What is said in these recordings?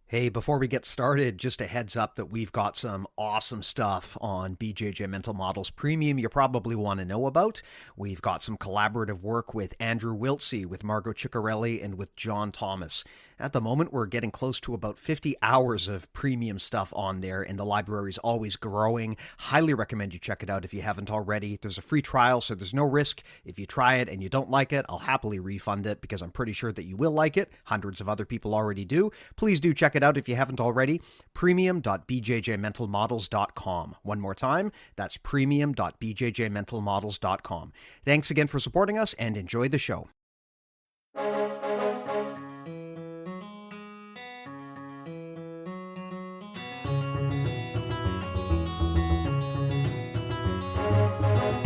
Hey, before we get started, just a heads up that we've got some awesome stuff on BJJ Mental Models Premium you probably want to know about. We've got some collaborative work with Andrew Wiltsey, with Margot Ciccarelli, and with John Thomas. At the moment, we're getting close to about 50 hours of premium stuff on there, and the library is always growing. Highly recommend you check it out if you haven't already. There's a free trial, so there's no risk. If you try it and you don't like it, I'll happily refund it because I'm pretty sure that you will like it. Hundreds of other people already do. Please do check it out if you haven't already. Premium.bjjmentalmodels.com. One more time, that's premium.bjjmentalmodels.com. Thanks again for supporting us and enjoy the show.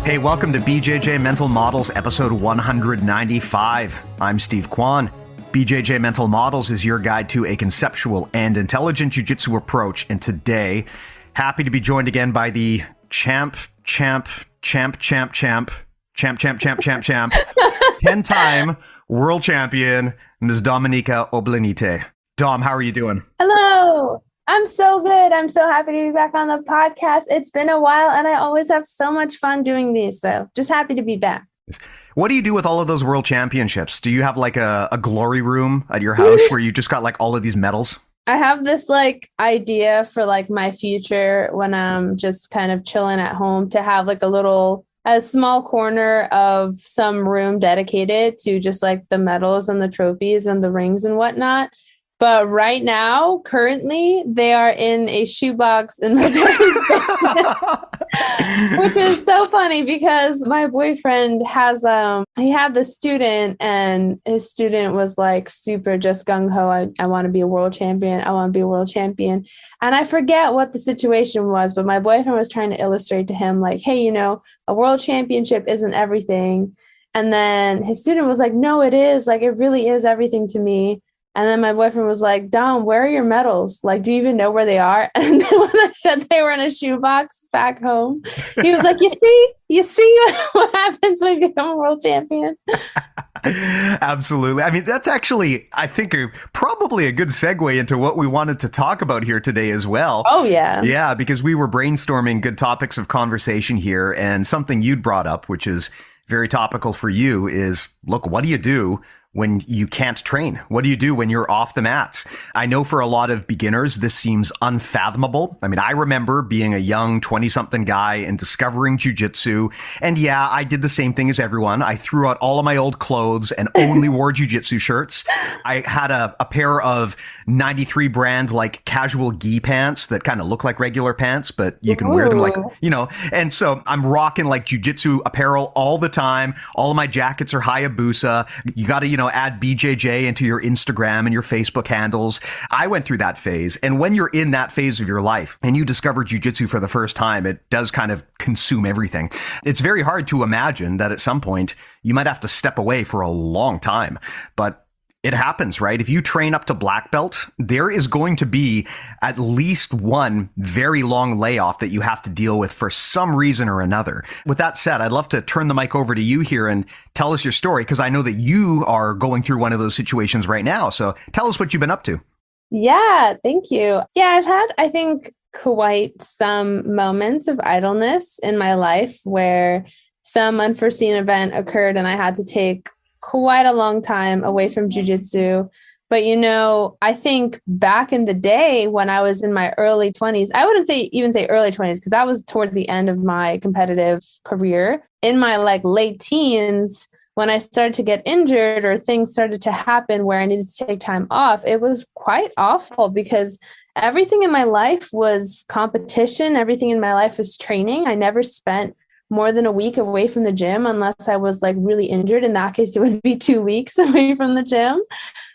Hey, welcome to BJJ Mental Models, episode 195. I'm Steve Kwan. BJJ Mental Models is your guide to a conceptual and intelligent jiu-jitsu approach. And today, happy to be joined again by the champ, 10-time world champion, Ms. Dominyka Obelenyte. Dom, how are you doing? Hello. I'm so good. I'm so happy to be back on the podcast. It's been a while and I always have so much fun doing these. So just happy to be back. What do you do with all of those world championships? Do you have like a glory room at your house where you just got like all of these medals? I have this like idea for like my future when I'm just kind of chilling at home to have like a small corner of some room dedicated to just like the medals and the trophies and the rings and whatnot. But right now, currently, they are in a shoebox in my which is so funny because my boyfriend has, he had this student and his student was like super just gung-ho. I want to be a world champion. I want to be a world champion. And I forget what the situation was, but my boyfriend was trying to illustrate to him like, hey, a world championship isn't everything. And then his student was like, no, it is. Like, it really is everything to me. And then my boyfriend was like, Dom, where are your medals? Like, do you even know where they are? And then when I said they were in a shoebox back home, he was like, you see what happens when you become a world champion? Absolutely. I mean, that's actually, I think, probably a good segue into what we wanted to talk about here today as well. Oh, yeah. Yeah, because we were brainstorming good topics of conversation here. And something you'd brought up, which is very topical for you, is, look, what do you do when you can't train? What do you do when you're off the mats? I know for a lot of beginners, this seems unfathomable. I mean, I remember being a young 20-something guy and discovering jiu-jitsu. And yeah, I did the same thing as everyone. I threw out all of my old clothes and only wore jiu-jitsu shirts. I had a pair of 93 brand, like casual gi pants that kind of look like regular pants, but you can wear them like, and so I'm rocking like jiu-jitsu apparel all the time. All of my jackets are Hayabusa. You got to, add BJJ into your Instagram and your Facebook handles. I went through that phase. And when you're in that phase of your life and you discover jiu-jitsu for the first time, it does kind of consume everything. It's very hard to imagine that at some point you might have to step away for a long time. But it happens, right? If you train up to black belt, there is going to be at least one very long layoff that you have to deal with for some reason or another. With that said, I'd love to turn the mic over to you here and tell us your story, because I know that you are going through one of those situations right now. So tell us what you've been up to. Yeah, thank you. Yeah, I've had, I think, quite some moments of idleness in my life where some unforeseen event occurred and I had to take quite a long time away from jiu-jitsu. But, I think back in the day when I was in my early 20s, I wouldn't even say early 20s, because that was towards the end of my competitive career. In my late teens, when I started to get injured or things started to happen where I needed to take time off, it was quite awful because everything in my life was competition. Everything in my life was training. I never spent more than a week away from the gym unless I was really injured. In that case, it would be 2 weeks away from the gym.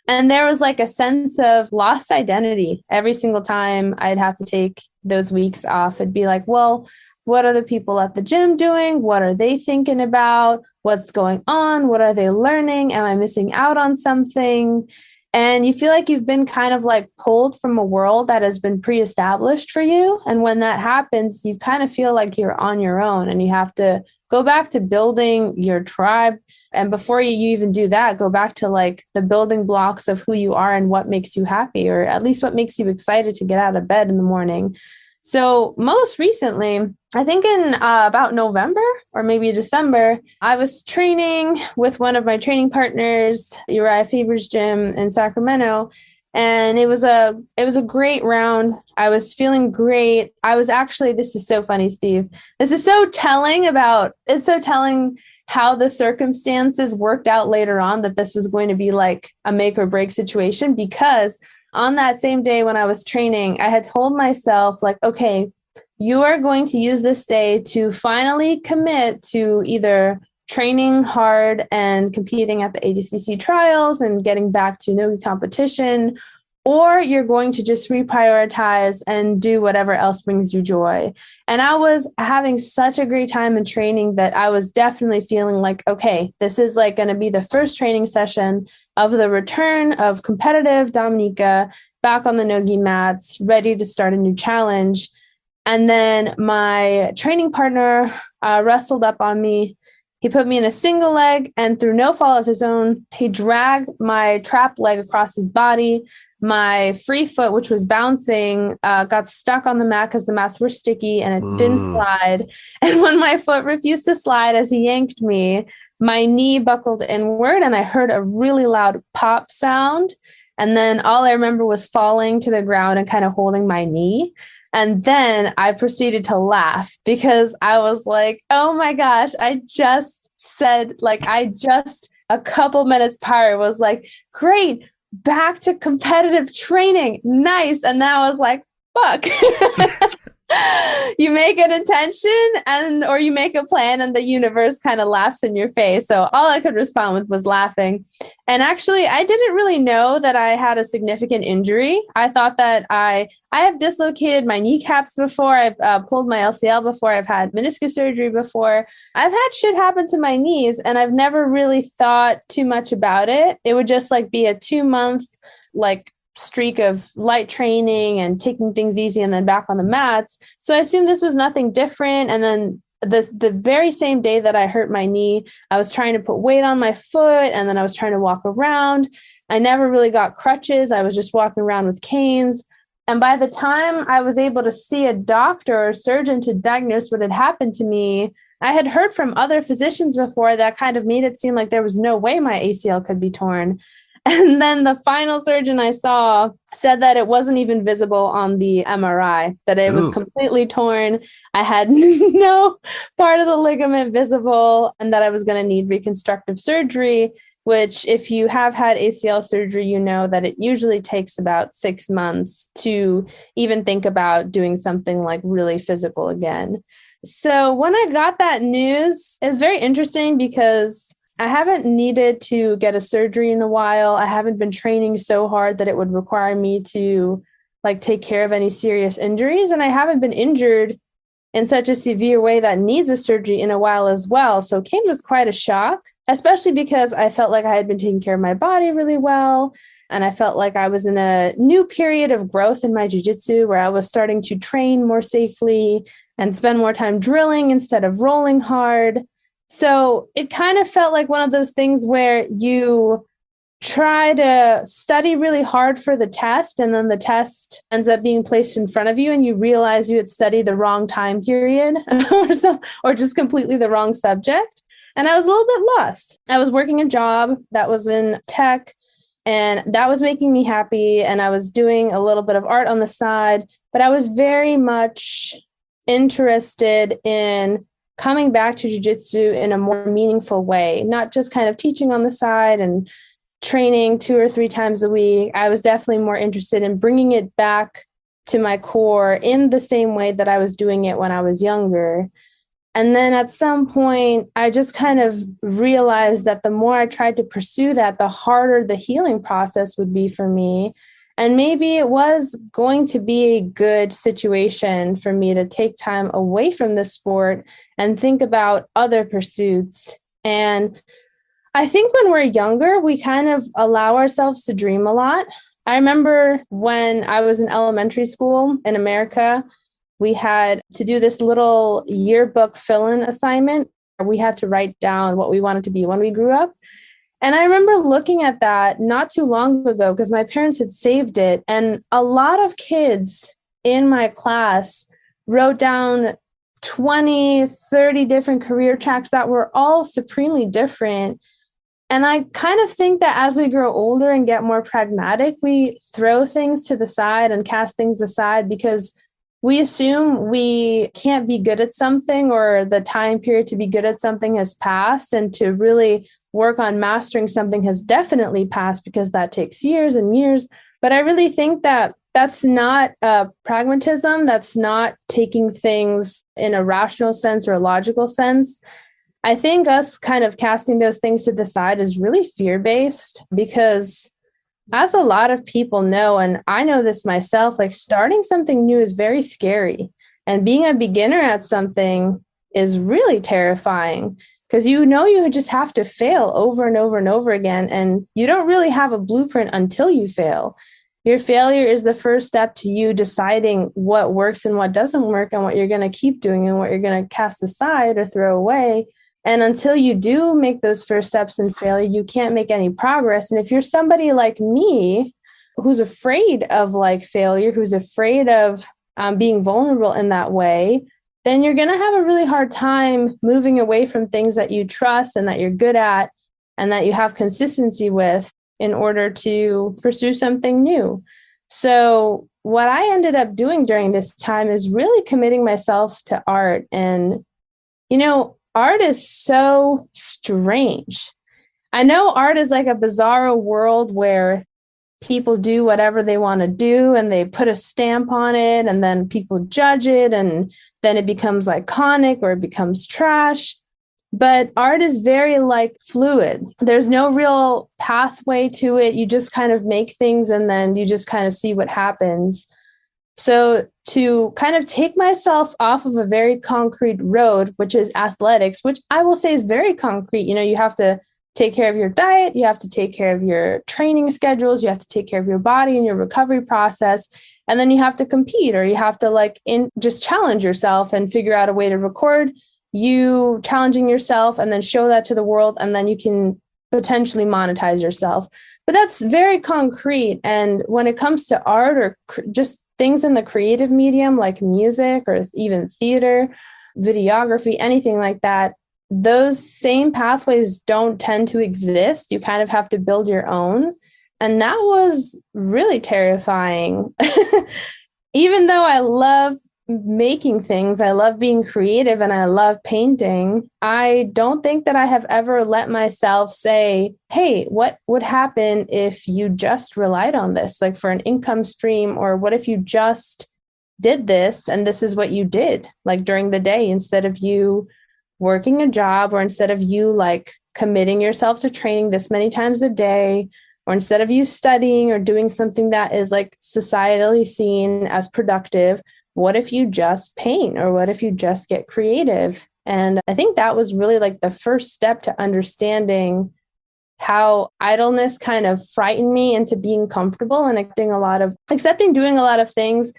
And there was a sense of lost identity. Every single time I'd have to take those weeks off, it'd be like, well, what are the people at the gym doing? What are they thinking about? What's going on? What are they learning? Am I missing out on something? And you feel like you've been kind of pulled from a world that has been pre-established for you. And when that happens, you kind of feel like you're on your own and you have to go back to building your tribe. And before you even do that, go back to like the building blocks of who you are and what makes you happy, or at least what makes you excited to get out of bed in the morning. So most recently, I think in about November or maybe December, I was training with one of my training partners, Uriah Faber's gym in Sacramento. And it was a great round. I was feeling great. I was actually, this is so funny, Steve. This is so telling how the circumstances worked out later on, that this was going to be like a make or break situation, because on that same day when I was training, I had told myself like, okay, you are going to use this day to finally commit to either training hard and competing at the ADCC trials and getting back to no-gi competition, or you're going to just reprioritize and do whatever else brings you joy. And I was having such a great time in training that I was definitely feeling like, okay, this is like going to be the first training session of the return of competitive Dominyka back on the no-gi mats, ready to start a new challenge. And then my training partner wrestled up on me. He put me in a single leg, and through no fault of his own, he dragged my trap leg across his body. My free foot, which was bouncing, got stuck on the mat because the mats were sticky and it didn't slide. And when my foot refused to slide as he yanked me, my knee buckled inward and I heard a really loud pop sound. And then all I remember was falling to the ground and kind of holding my knee. And then I proceeded to laugh because I was like, oh my gosh, I just a couple minutes prior was like, great, back to competitive training. Nice. And then I was like, fuck. You make an intention or you make a plan and the universe kind of laughs in your face. So all I could respond with was laughing. And actually, I didn't really know that I had a significant injury. I thought that I have dislocated my kneecaps before. I've pulled my LCL before. I've had meniscus surgery before. I've had shit happen to my knees and I've never really thought too much about it. It would just like be a 2-month streak of light training and taking things easy and then back on the mats. So I assumed this was nothing different. And then the very same day that I hurt my knee, I was trying to put weight on my foot and then I was trying to walk around. I never really got crutches. I was just walking around with canes. And by the time I was able to see a doctor or a surgeon to diagnose what had happened to me, I had heard from other physicians before that kind of made it seem like there was no way my ACL could be torn. And then the final surgeon I saw said that it wasn't even visible on the MRI, that it was completely torn. I had no part of the ligament visible and that I was going to need reconstructive surgery, which if you have had ACL surgery, you know that it usually takes about 6 months to even think about doing something like really physical again. So when I got that news, it was very interesting because I haven't needed to get a surgery in a while. I haven't been training so hard that it would require me to take care of any serious injuries. And I haven't been injured in such a severe way that needs a surgery in a while as well. So it came as quite a shock, especially because I felt like I had been taking care of my body really well. And I felt like I was in a new period of growth in my jiu-jitsu where I was starting to train more safely and spend more time drilling instead of rolling hard. So it kind of felt like one of those things where you try to study really hard for the test and then the test ends up being placed in front of you and you realize you had studied the wrong time period or just completely the wrong subject. And I was a little bit lost. I was working a job that was in tech and that was making me happy. And I was doing a little bit of art on the side, but I was very much interested in coming back to jiu-jitsu in a more meaningful way, not just kind of teaching on the side and training 2 or 3 times a week. I was definitely more interested in bringing it back to my core in the same way that I was doing it when I was younger. And then at some point, I just kind of realized that the more I tried to pursue that, the harder the healing process would be for me. And maybe it was going to be a good situation for me to take time away from the sport and think about other pursuits. And I think when we're younger, we kind of allow ourselves to dream a lot. I remember when I was in elementary school in America, we had to do this little yearbook fill-in assignment. We had to write down what we wanted to be when we grew up. And I remember looking at that not too long ago because my parents had saved it. And a lot of kids in my class wrote down 20, 30 different career tracks that were all supremely different. And I kind of think that as we grow older and get more pragmatic, we throw things to the side and cast things aside because we assume we can't be good at something, or the time period to be good at something has passed, and to really work on mastering something has definitely passed because that takes years and years. But I really think that that's not pragmatism. That's not taking things in a rational sense or a logical sense. I think us kind of casting those things to the side is really fear-based because, as a lot of people know, and I know this myself, like starting something new is very scary. And being a beginner at something is really terrifying because you just have to fail over and over and over again. And you don't really have a blueprint until you fail. Your failure is the first step to you deciding what works and what doesn't work and what you're going to keep doing and what you're going to cast aside or throw away. And until you do make those first steps in failure, you can't make any progress. And if you're somebody like me, who's afraid of like failure, who's afraid of being vulnerable in that way, then you're going to have a really hard time moving away from things that you trust and that you're good at and that you have consistency with in order to pursue something new. So what I ended up doing during this time is really committing myself to art. And, art is so strange. I know art is like a bizarre world where people do whatever they want to do and they put a stamp on it and then people judge it and then it becomes iconic or it becomes trash. But art is very fluid. There's no real pathway to it. You just kind of make things and then you just kind of see what happens. So to kind of take myself off of a very concrete road, which is athletics, which I will say is very concrete. You have to take care of your diet. You have to take care of your training schedules. You have to take care of your body and your recovery process. And then you have to compete, or you have to just challenge yourself and figure out a way to record you challenging yourself and then show that to the world. And then you can potentially monetize yourself. But that's very concrete. And when it comes to art or just things in the creative medium like music or even theater, videography, anything like that, those same pathways don't tend to exist. You kind of have to build your own. And that was really terrifying. Even though I love making things, I love being creative, and I love painting, I don't think that I have ever let myself say, hey, what would happen if you just relied on this, for an income stream? Or what if you just did this and this is what you did during the day, instead of you working a job, or instead of you committing yourself to training this many times a day, or instead of you studying or doing something that is societally seen as productive. What if you just paint, or what if you just get creative? And I think that was really the first step to understanding how idleness kind of frightened me into being comfortable and accepting doing a lot of things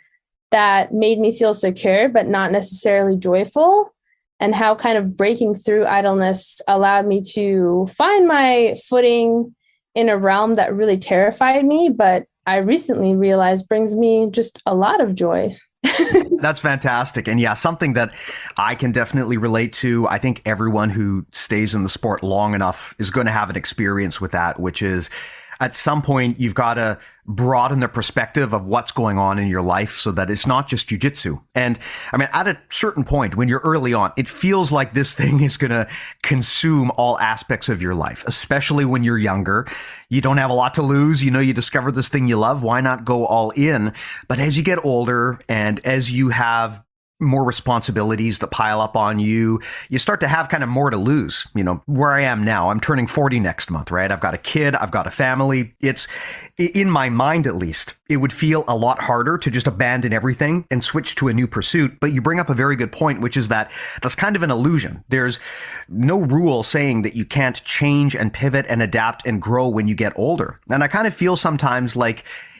that made me feel secure, but not necessarily joyful. And how kind of breaking through idleness allowed me to find my footing in a realm that really terrified me, but I recently realized brings me just a lot of joy. That's fantastic. And yeah, something that I can definitely relate to. I think everyone who stays in the sport long enough is going to have an experience with that, which is at some point you've got to broaden the perspective of what's going on in your life so that it's not just jiu-jitsu. And I mean, at a certain point when you're early on, it feels like this thing is going to consume all aspects of your life, especially when you're younger. You don't have a lot to lose. You discover this thing you love. Why not go all in? But as you get older and as you have more responsibilities that pile up on you, you start to have kind of more to lose. Where I am now, I'm turning 40 next month, right? I've got a kid, I've got a family. It's, in my mind at least, it would feel a lot harder to just abandon everything and switch to a new pursuit. But you bring up a very good point, which is that that's kind of an illusion. There's no rule saying that you can't change and pivot and adapt and grow when you get older. And I kind of feel sometimes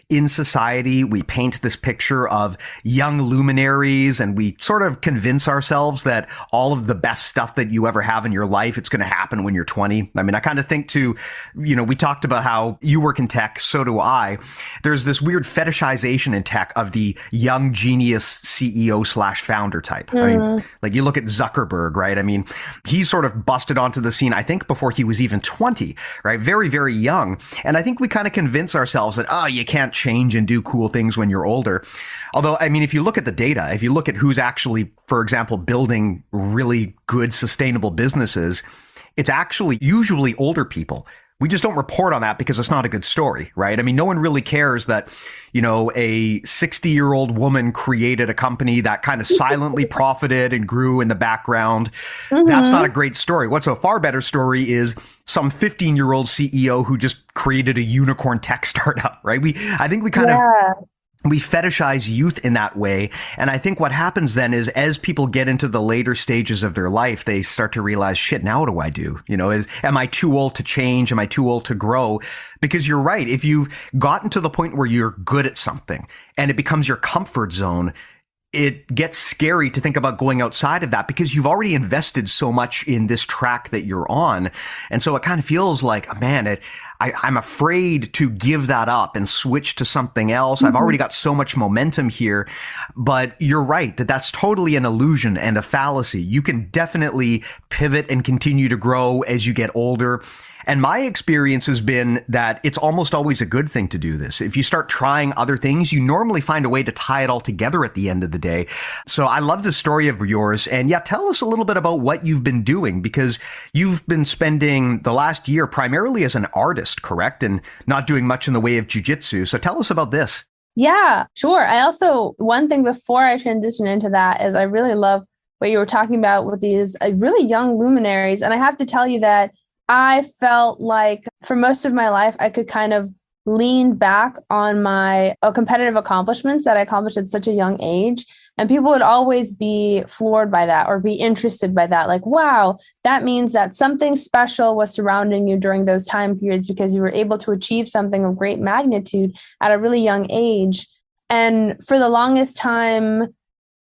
in society, we paint this picture of young luminaries and we sort of convince ourselves that all of the best stuff that you ever have in your life, it's going to happen when you're 20. I mean, I kind of think too, we talked about how you work in tech, so do I. There's this weird fetishization in tech of the young genius CEO/founder type. I mean, like you look at Zuckerberg, right? I mean, he sort of busted onto the scene, I think, before he was even 20, right? Very, very young. And I think we kind of convince ourselves that, oh, you can't change and do cool things when you're older. Although, I mean, if you look at the data, if you look at who's actually, for example, building really good, sustainable businesses, it's actually usually older people. We just don't report on that because it's not a good story, right? I mean, no one really cares that, a 60-year-old woman created a company that kind of silently profited and grew in the background. That's not a great story. What's a far better story is some 15-year-old CEO who just created a unicorn tech startup, right? I think we kind of we fetishize youth in that way. And I think what happens then is as people get into the later stages of their life, they start to realize, shit, now what do I do? Am I too old to change? Am I too old to grow? Because you're right. If you've gotten to the point where you're good at something and it becomes your comfort zone, it gets scary to think about going outside of that because you've already invested so much in this track that you're on. And so it kind of feels like, man, I'm afraid to give that up and switch to something else. I've already got so much momentum here. But you're right that that's totally an illusion and a fallacy. You can definitely pivot and continue to grow as you get older. And my experience has been that it's almost always a good thing to do this. If you start trying other things, you normally find a way to tie it all together at the end of the day. So I love the story of yours. And yeah, tell us a little bit about what you've been doing, because you've been spending the last year primarily as an artist, correct? And not doing much in the way of jiu-jitsu. So tell us about this. Yeah, sure. One thing before I transition into that is I really love what you were talking about with these really young luminaries. And I have to tell you that I felt like for most of my life, I could kind of lean back on my competitive accomplishments that I accomplished at such a young age. And people would always be floored by that or be interested by that. Like, wow, that means that something special was surrounding you during those time periods because you were able to achieve something of great magnitude at a really young age. And for the longest time,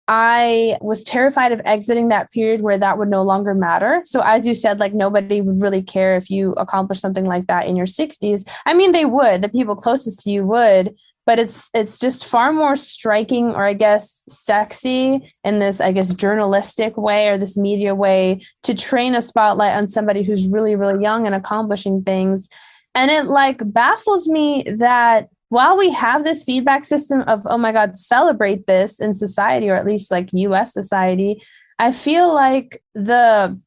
I was terrified of exiting that period where that would no longer matter. So as you said, like nobody would really care if you accomplished something like that in your 60s. I mean, they would, the people closest to you would, but it's just far more striking or I guess sexy in this, I guess, journalistic way or this media way to train a spotlight on somebody who's really, really young and accomplishing things. And it like baffles me that while we have this feedback system of, oh my God, celebrate this in society, or at least like US society, I feel like the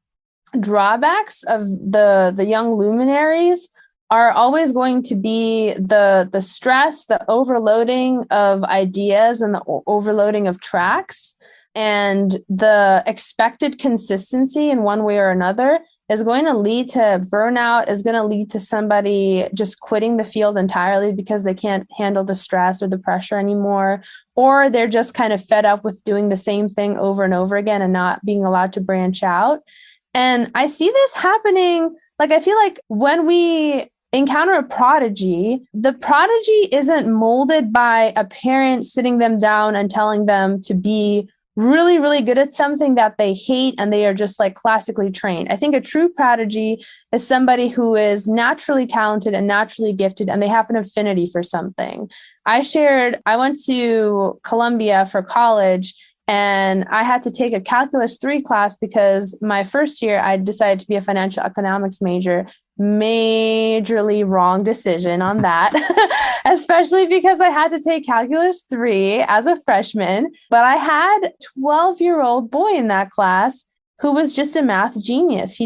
drawbacks of the young luminaries are always going to be the stress, the overloading of ideas and the overloading of tracks, and the expected consistency in one way or another is going to lead to burnout, is going to lead to somebody just quitting the field entirely because they can't handle the stress or the pressure anymore, or they're just kind of fed up with doing the same thing over and over again and not being allowed to branch out. And I see this happening. Like, I feel like when we encounter a prodigy, the prodigy isn't molded by a parent sitting them down and telling them to be really, really good at something that they hate and they are just like classically trained. I think a true prodigy is somebody who is naturally talented and naturally gifted and they have an affinity for something. I went to Columbia for college and I had to take a Calculus 3 class because my first year I decided to be a financial economics major. Majorly wrong decision on that, especially because I had to take Calculus 3 as a freshman. But I had a 12-year-old boy in that class who was just a math genius.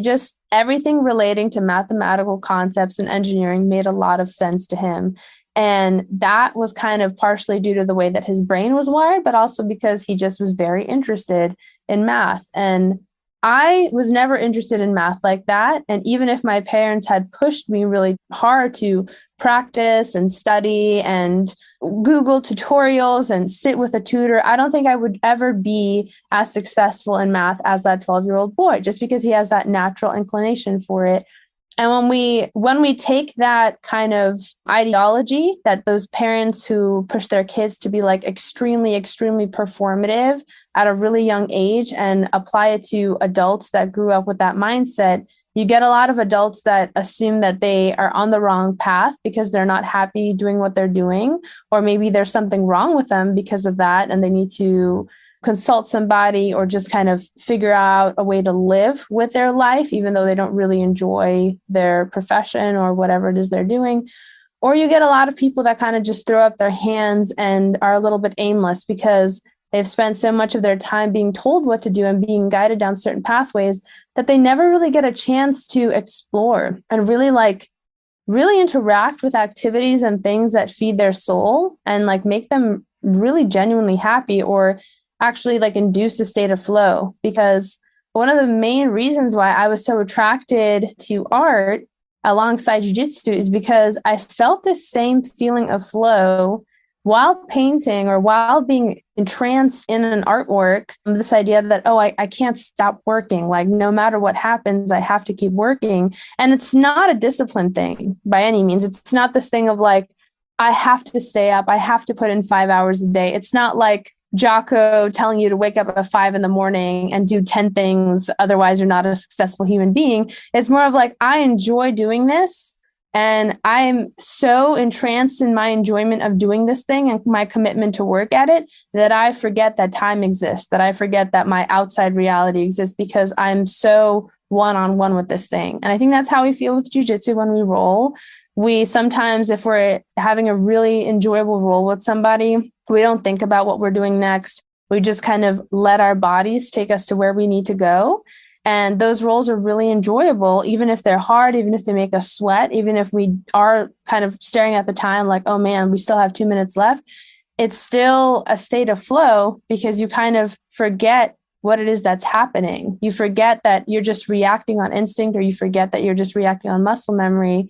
Everything relating to mathematical concepts and engineering made a lot of sense to him. And that was kind of partially due to the way that his brain was wired, but also because he just was very interested in math. And I was never interested in math like that. And even if my parents had pushed me really hard to practice and study and Google tutorials and sit with a tutor, I don't think I would ever be as successful in math as that 12-year-old boy, just because he has that natural inclination for it. And when we take that kind of ideology that those parents who push their kids to be like extremely, extremely performative at a really young age and apply it to adults that grew up with that mindset, you get a lot of adults that assume that they are on the wrong path because they're not happy doing what they're doing, or maybe there's something wrong with them because of that and they need to consult somebody or just kind of figure out a way to live with their life, even though they don't really enjoy their profession or whatever it is they're doing. Or you get a lot of people that kind of just throw up their hands and are a little bit aimless because they've spent so much of their time being told what to do and being guided down certain pathways that they never really get a chance to explore and really interact with activities and things that feed their soul and like make them really genuinely happy, or actually like induce a state of flow. Because one of the main reasons why I was so attracted to art alongside jiu-jitsu is because I felt this same feeling of flow while painting or while being entranced in an artwork. This idea that, I can't stop working. Like no matter what happens, I have to keep working. And it's not a discipline thing by any means. It's not this thing of like, I have to stay up. I have to put in 5 hours a day. It's not like Jocko telling you to wake up at 5 a.m. and do 10 things. Otherwise, you're not a successful human being. It's more of like, I enjoy doing this. And I'm so entranced in my enjoyment of doing this thing and my commitment to work at it that I forget that time exists, that I forget that my outside reality exists because I'm so one-on-one with this thing. And I think that's how we feel with jiu-jitsu when we roll. We sometimes, if we're having a really enjoyable roll with somebody, we don't think about what we're doing next. We just kind of let our bodies take us to where we need to go. And those rolls are really enjoyable, even if they're hard, even if they make us sweat, even if we are kind of staring at the time like, oh man, we still have 2 minutes left. It's still a state of flow because you kind of forget what it is that's happening. You forget that you're just reacting on instinct, or you forget that you're just reacting on muscle memory.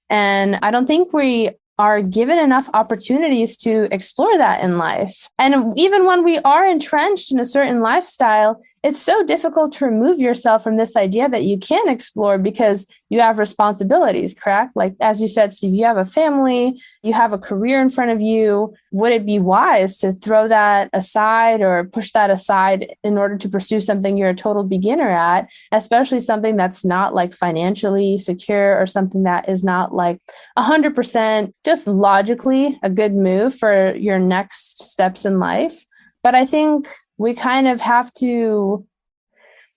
And I don't think we are given enough opportunities to explore that in life. And even when we are entrenched in a certain lifestyle, it's so difficult to remove yourself from this idea that you can explore because you have responsibilities, correct? Like, as you said, Steve, you have a family, you have a career in front of you. Would it be wise to throw that aside or push that aside in order to pursue something you're a total beginner at, especially something that's not like financially secure or something that is not like 100% just logically a good move for your next steps in life? But I think we kind of have to,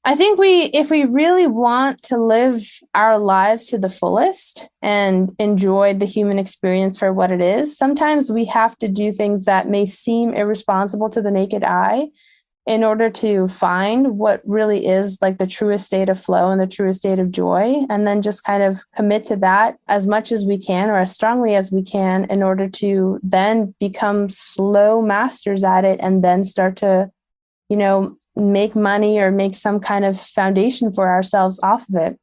if we really want to live our lives to the fullest and enjoy the human experience for what it is, sometimes we have to do things that may seem irresponsible to the naked eye in order to find what really is like the truest state of flow and the truest state of joy, and then just kind of commit to that as much as we can or as strongly as we can in order to then become slow masters at it and then start to, make money or make some kind of foundation for ourselves off of it.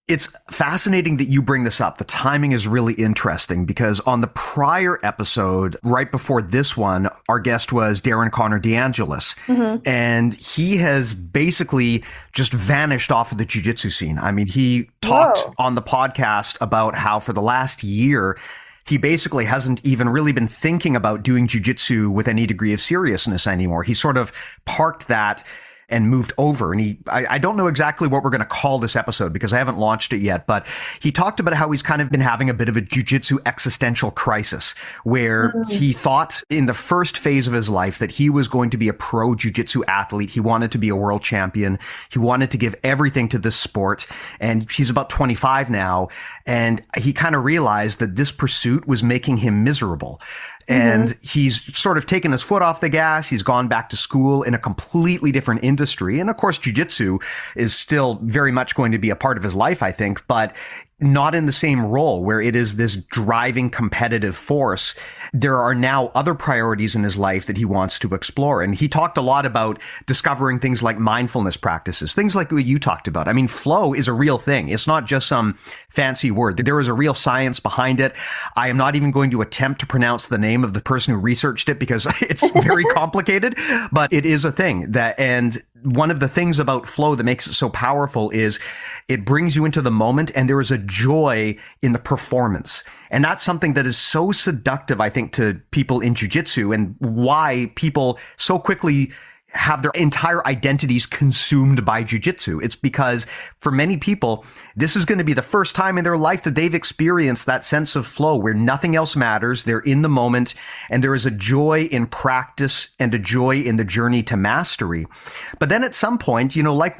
It's fascinating that you bring this up. The timing is really interesting because on the prior episode, right before this one, our guest was Darren Connor DeAngelis. Mm-hmm. And he has basically just vanished off of the jiu-jitsu scene. I mean, he talked on the podcast about how for the last year, he basically hasn't even really been thinking about doing jiu-jitsu with any degree of seriousness anymore. He sort of parked that and moved over. And I don't know exactly what we're going to call this episode because I haven't launched it yet, but he talked about how he's kind of been having a bit of a jiu-jitsu existential crisis where he thought in the first phase of his life that he was going to be a pro jiu-jitsu athlete. He wanted to be a world champion. He wanted to give everything to this sport. And he's about 25 now. And he kind of realized that this pursuit was making him miserable. And he's sort of taken his foot off the gas. He's gone back to school in a completely different industry. And of course, jiu-jitsu is still very much going to be a part of his life, I think, but not in the same role where it is this driving competitive force. There are now other priorities in his life that he wants to explore. And he talked a lot about discovering things like mindfulness practices, things like what you talked about. I mean, flow is a real thing. It's not just some fancy word. There is a real science behind it. I am not even going to attempt to pronounce the name of the person who researched it because it's very complicated, but it is a thing and one of the things about flow that makes it so powerful is it brings you into the moment, and there is a joy in the performance. And that's something that is so seductive, I think, to people in jiu-jitsu, and why people so quickly have their entire identities consumed by jiu-jitsu. It's because for many people, this is going to be the first time in their life that they've experienced that sense of flow where nothing else matters. They're in the moment, and there is a joy in practice and a joy in the journey to mastery. But then at some point, like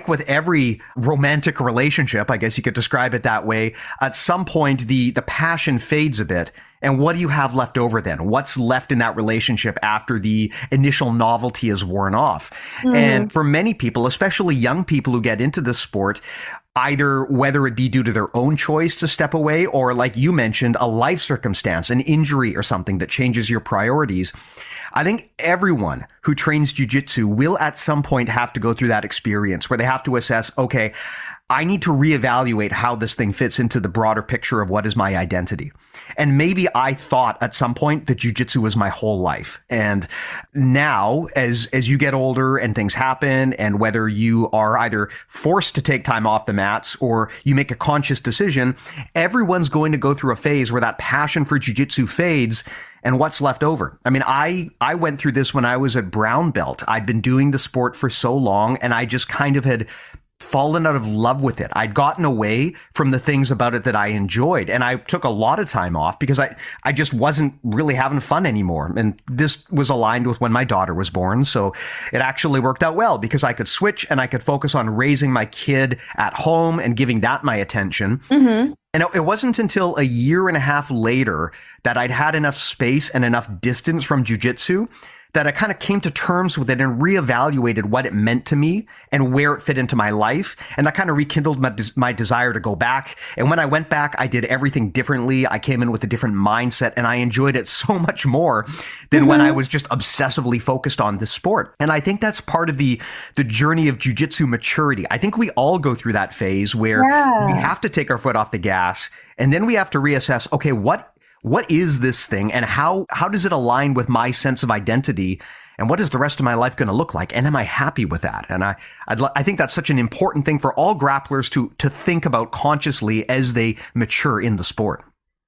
with every romantic relationship, I guess you could describe it that way, at some point the passion fades a bit. And what do you have left over then? What's left in that relationship after the initial novelty is worn off? And for many people, especially young people who get into this sport, either whether it be due to their own choice to step away, or like you mentioned, a life circumstance, an injury or something that changes your priorities, I think everyone who trains jiu-jitsu will at some point have to go through that experience where they have to assess, okay, I need to reevaluate how this thing fits into the broader picture of what is my identity. And maybe I thought at some point that jiu-jitsu was my whole life. And now, as you get older and things happen, and whether you are either forced to take time off the mats or you make a conscious decision, everyone's going to go through a phase where that passion for jiu-jitsu fades. And what's left over? I mean, I went through this when I was at brown belt. I'd been doing the sport for so long, and I just kind of had fallen out of love with it. I'd gotten away from the things about it that I enjoyed. And I took a lot of time off because I just wasn't really having fun anymore. And this was aligned with when my daughter was born. So it actually worked out well because I could switch and I could focus on raising my kid at home and giving that my attention. Mm-hmm. And it wasn't until a year and a half later that I'd had enough space and enough distance from jiu-jitsu that I kind of came to terms with it and reevaluated what it meant to me and where it fit into my life. And that kind of rekindled my desire to go back. And when I went back, I did everything differently. I came in with a different mindset, and I enjoyed it so much more than when I was just obsessively focused on this sport. And I think that's part of the journey of jiu-jitsu maturity. I think we all go through that phase where we have to take our foot off the gas, and then we have to reassess, okay, what is this thing, and how does it align with my sense of identity, and what is the rest of my life going to look like, and am I happy with that? And I think that's such an important thing for all grapplers to think about consciously as they mature in the sport.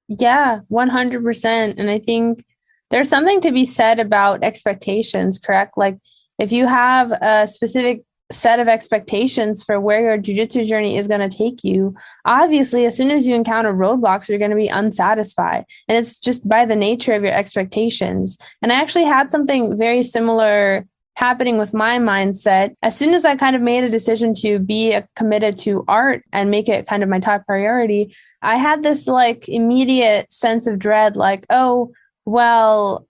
Yeah, 100%. And I think there's something to be said about expectations, correct? Like if you have a specific set of expectations for where your jiu-jitsu journey is going to take you, obviously, as soon as you encounter roadblocks, you're going to be unsatisfied. And it's just by the nature of your expectations. And I actually had something very similar happening with my mindset. As soon as I kind of made a decision to be committed to art and make it kind of my top priority, I had this like immediate sense of dread, like, oh, well,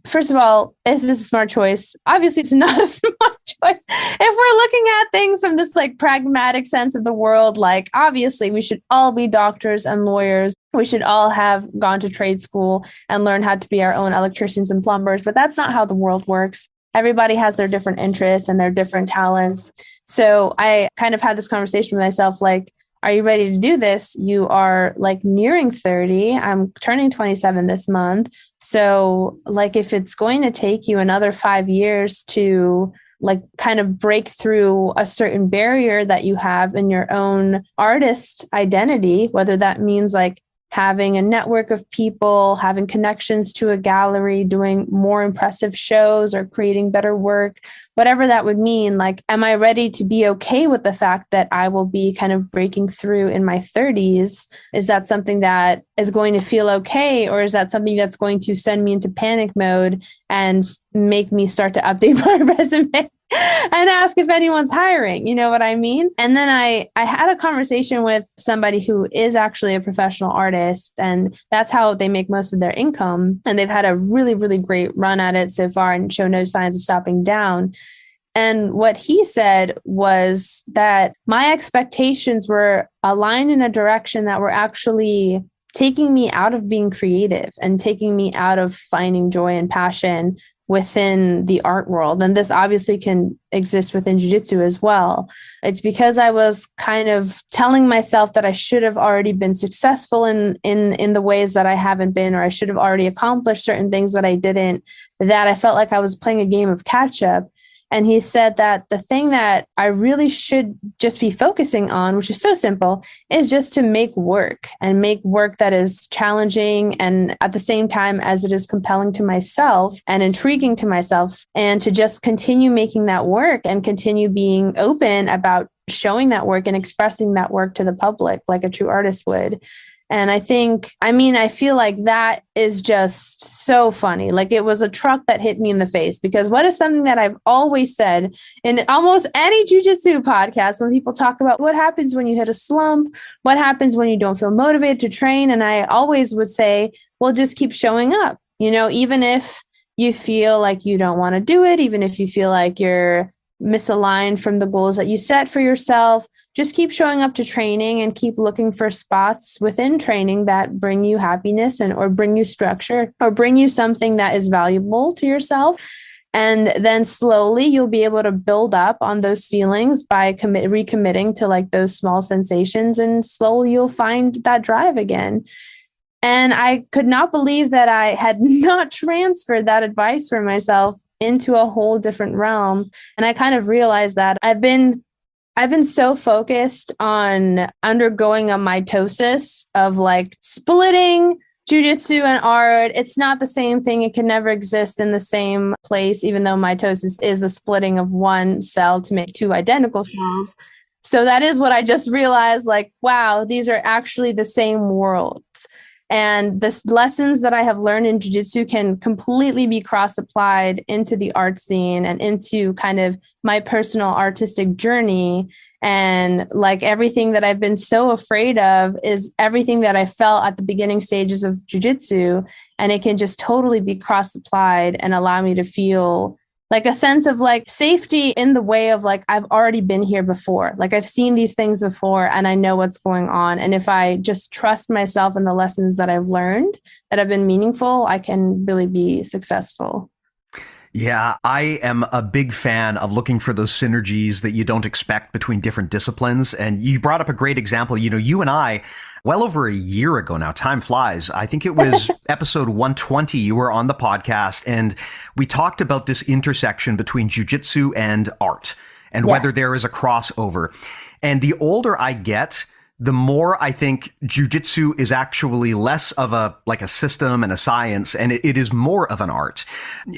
first of all, is this a smart choice? Obviously, it's not a smart choice. If we're looking at things from this like pragmatic sense of the world, like obviously we should all be doctors and lawyers. We should all have gone to trade school and learned how to be our own electricians and plumbers. But that's not how the world works. Everybody has their different interests and their different talents. So I kind of had this conversation with myself, like, are you ready to do this? You are like nearing 30. I'm turning 27 this month. So like if it's going to take you another 5 years to like kind of break through a certain barrier that you have in your own artist identity, whether that means like having a network of people, having connections to a gallery, doing more impressive shows or creating better work, whatever that would mean. Like, am I ready to be okay with the fact that I will be kind of breaking through in my 30s? Is that something that is going to feel okay? Or is that something that's going to send me into panic mode and make me start to update my resume? And ask if anyone's hiring, you know what I mean? And then I had a conversation with somebody who is actually a professional artist, and that's how they make most of their income. And they've had a really, really great run at it so far and show no signs of stopping down. And what he said was that my expectations were aligned in a direction that were actually taking me out of being creative and taking me out of finding joy and passion within the art world. And this obviously can exist within jiu-jitsu as well. It's because I was kind of telling myself that I should have already been successful in the ways that I haven't been, or I should have already accomplished certain things that I didn't, that I felt like I was playing a game of catch up. And he said that the thing that I really should just be focusing on, which is so simple, is just to make work that is challenging and at the same time as it is compelling to myself and intriguing to myself, and to just continue making that work and continue being open about showing that work and expressing that work to the public like a true artist would. And I feel like that is just so funny. Like it was a truck that hit me in the face, because what is something that I've always said in almost any jujitsu podcast when people talk about what happens when you hit a slump, what happens when you don't feel motivated to train. And I always would say, well, just keep showing up, even if you feel like you don't want to do it, even if you feel like you're misaligned from the goals that you set for yourself. Just keep showing up to training and keep looking for spots within training that bring you happiness or bring you structure or bring you something that is valuable to yourself. And then slowly you'll be able to build up on those feelings by recommitting to like those small sensations, and slowly you'll find that drive again. And I could not believe that I had not transferred that advice for myself into a whole different realm. And I kind of realized that I've been so focused on undergoing a mitosis of like splitting jujitsu and art. It's not the same thing. It can never exist in the same place, even though mitosis is the splitting of one cell to make two identical cells. So that is what I just realized, like, wow, these are actually the same worlds. And the lessons that I have learned in jiu-jitsu can completely be cross-applied into the art scene and into kind of my personal artistic journey. And like everything that I've been so afraid of is everything that I felt at the beginning stages of jiu-jitsu. And it can just totally be cross-applied and allow me to feel like a sense of like safety in the way of like, I've already been here before. Like I've seen these things before and I know what's going on. And if I just trust myself and the lessons that I've learned that have been meaningful, I can really be successful. Yeah, I am a big fan of looking for those synergies that you don't expect between different disciplines. And you brought up a great example. You and I, well over a year ago now, time flies. I think it was episode 120. You were on the podcast and we talked about this intersection between jujitsu and art and whether there is a crossover. And the older I get, the more I think jujitsu is actually less of a system and a science, and it is more of an art.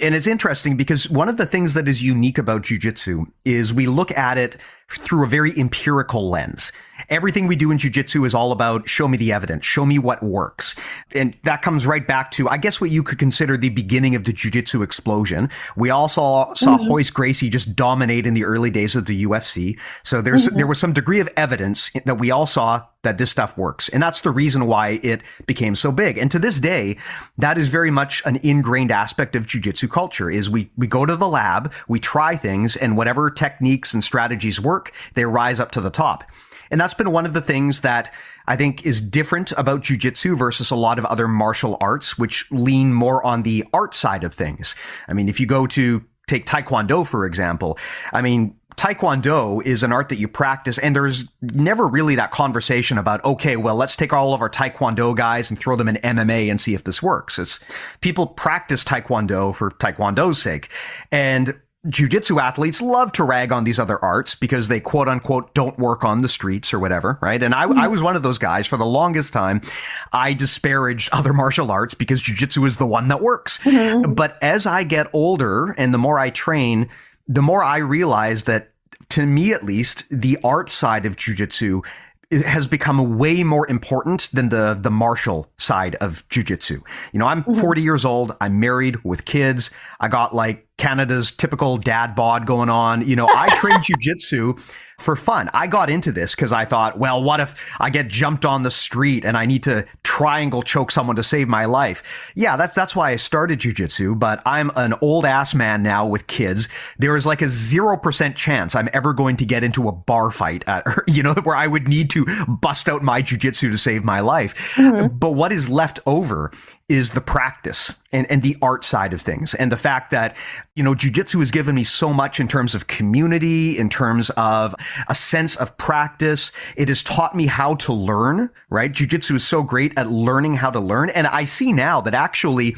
And it's interesting because one of the things that is unique about jujitsu is we look at it through a very empirical lens. Everything we do in jujitsu is all about show me the evidence, show me what works. And that comes right back to, I guess, what you could consider the beginning of the jujitsu explosion. We all saw Royce Gracie just dominate in the early days of the UFC. So there was some degree of evidence that we all saw that this stuff works. And that's the reason why it became so big. And to this day, that is very much an ingrained aspect of jiu-jitsu culture is we go to the lab, we try things, and whatever techniques and strategies work, they rise up to the top. And that's been one of the things that I think is different about jiu-jitsu versus a lot of other martial arts, which lean more on the art side of things. I mean, if you go to take Taekwondo, for example, Taekwondo is an art that you practice, and there's never really that conversation about, okay, well, let's take all of our Taekwondo guys and throw them in MMA and see if this works. It's people practice Taekwondo for Taekwondo's sake. And jiu-jitsu athletes love to rag on these other arts because they quote unquote don't work on the streets or whatever, right? And I was one of those guys for the longest time. I disparaged other martial arts because jiu-jitsu is the one that works. But as I get older and the more I train, the more I realize that, to me at least, the art side of jiu-jitsu has become way more important than the martial side of jiu-jitsu. I'm 40 years old. I'm married with kids. I got like Canada's typical dad bod going on. I train jiu-jitsu for fun. I got into this because I thought, well, what if I get jumped on the street and I need to triangle choke someone to save my life? Yeah, that's why I started jiu-jitsu, but I'm an old ass man now with kids. There is like a 0% chance I'm ever going to get into a bar fight, where I would need to bust out my jiu-jitsu to save my life. But what is left over is the practice and the art side of things. And the fact that, jiu-jitsu has given me so much in terms of community, in terms of a sense of practice. It has taught me how to learn, right? Jiu-jitsu is so great at learning how to learn. And I see now that actually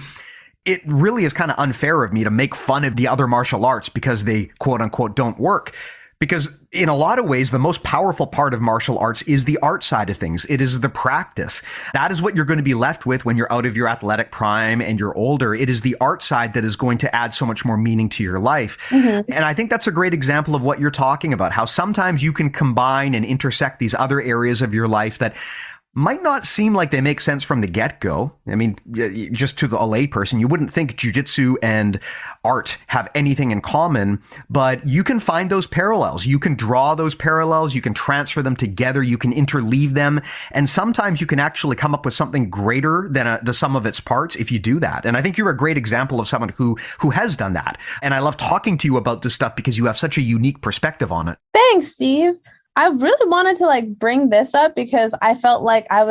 it really is kind of unfair of me to make fun of the other martial arts because they quote unquote don't work. Because in a lot of ways, the most powerful part of martial arts is the art side of things. It is the practice. That is what you're going to be left with when you're out of your athletic prime and you're older. It is the art side that is going to add so much more meaning to your life. Mm-hmm. And I think that's a great example of what you're talking about, how sometimes you can combine and intersect these other areas of your life that might not seem like they make sense from the get-go. I mean, just to a layperson, you wouldn't think jiu-jitsu and art have anything in common, but you can find those parallels. You can draw those parallels. You can transfer them together. You can interleave them. And sometimes you can actually come up with something greater than the sum of its parts if you do that. And I think you're a great example of someone who has done that. And I love talking to you about this stuff because you have such a unique perspective on it. Thanks, Steve. I really wanted to bring this up because I felt like I've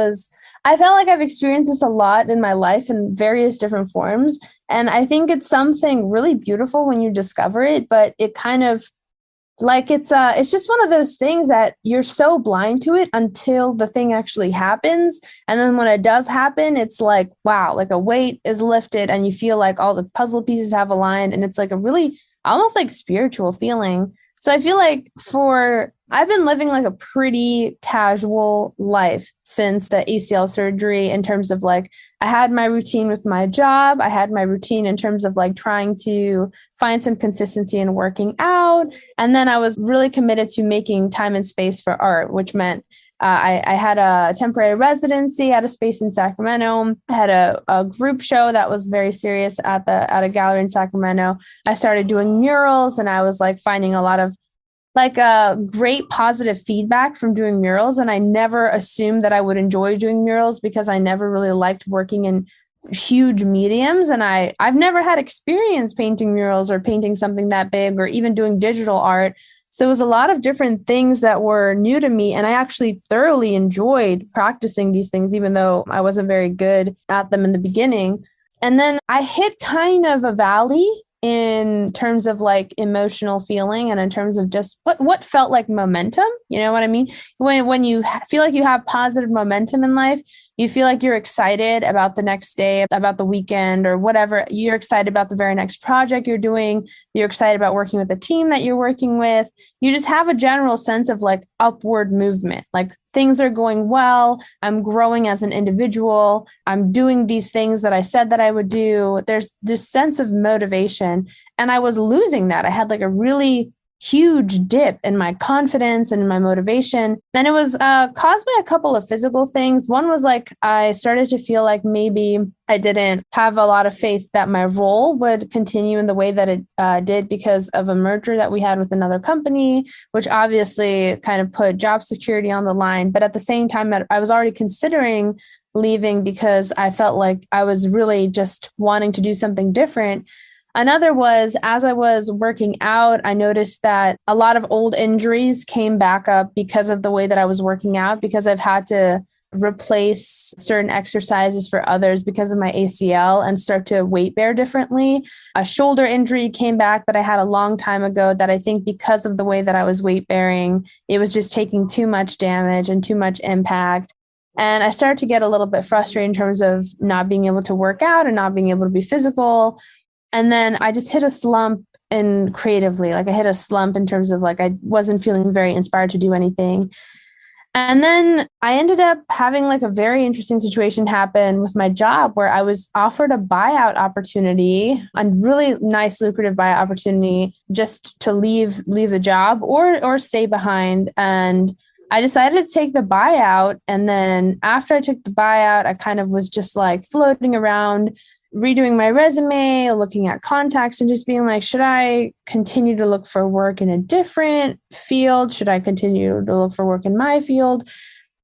experienced this a lot in my life in various different forms. And I think it's something really beautiful when you discover it, but it kind of it's just one of those things that you're so blind to it until the thing actually happens. And then when it does happen, it's like, wow, like a weight is lifted and you feel like all the puzzle pieces have aligned. And it's like a really almost like spiritual feeling. So I feel like I've been living like a pretty casual life since the ACL surgery in terms of I had my routine with my job. I had my routine in terms of trying to find some consistency in working out. And then I was really committed to making time and space for art, which meant I had a temporary residency at a space in Sacramento. I had a group show that was very serious at a gallery in Sacramento. I started doing murals and I was finding a lot of great positive feedback from doing murals. And I never assumed that I would enjoy doing murals because I never really liked working in huge mediums. And I've never had experience painting murals or painting something that big or even doing digital art. So it was a lot of different things that were new to me. And I actually thoroughly enjoyed practicing these things, even though I wasn't very good at them in the beginning. And then I hit kind of a valley in terms of emotional feeling and in terms of just what felt like momentum. You know what I mean? When you feel like you have positive momentum in life, you feel like you're excited about the next day, about the weekend or whatever. You're excited about the very next project you're doing. You're excited about working with the team that you're working with. You just have a general sense of upward movement. Things are going well. I'm growing as an individual. I'm doing these things that I said that I would do. There's this sense of motivation. And I was losing that. I had a really huge dip in my confidence and my motivation. And it was caused by a couple of physical things. One was I started to feel like maybe I didn't have a lot of faith that my role would continue in the way that it did because of a merger that we had with another company, which obviously kind of put job security on the line. But at the same time, I was already considering leaving because I felt like I was really just wanting to do something different. Another was, as I was working out, I noticed that a lot of old injuries came back up because of the way that I was working out, because I've had to replace certain exercises for others because of my ACL and start to weight bear differently. A shoulder injury came back that I had a long time ago that I think because of the way that I was weight bearing, it was just taking too much damage and too much impact. And I started to get a little bit frustrated in terms of not being able to work out and not being able to be physical. And then I just hit a slump creatively. I hit a slump in terms of I wasn't feeling very inspired to do anything. And then I ended up having a very interesting situation happen with my job where I was offered a buyout opportunity, a really nice, lucrative buyout opportunity just to leave the job or stay behind. And I decided to take the buyout. And then after I took the buyout, I kind of was just floating around, redoing my resume, looking at contacts and just being should I continue to look for work in a different field? Should I continue to look for work in my field?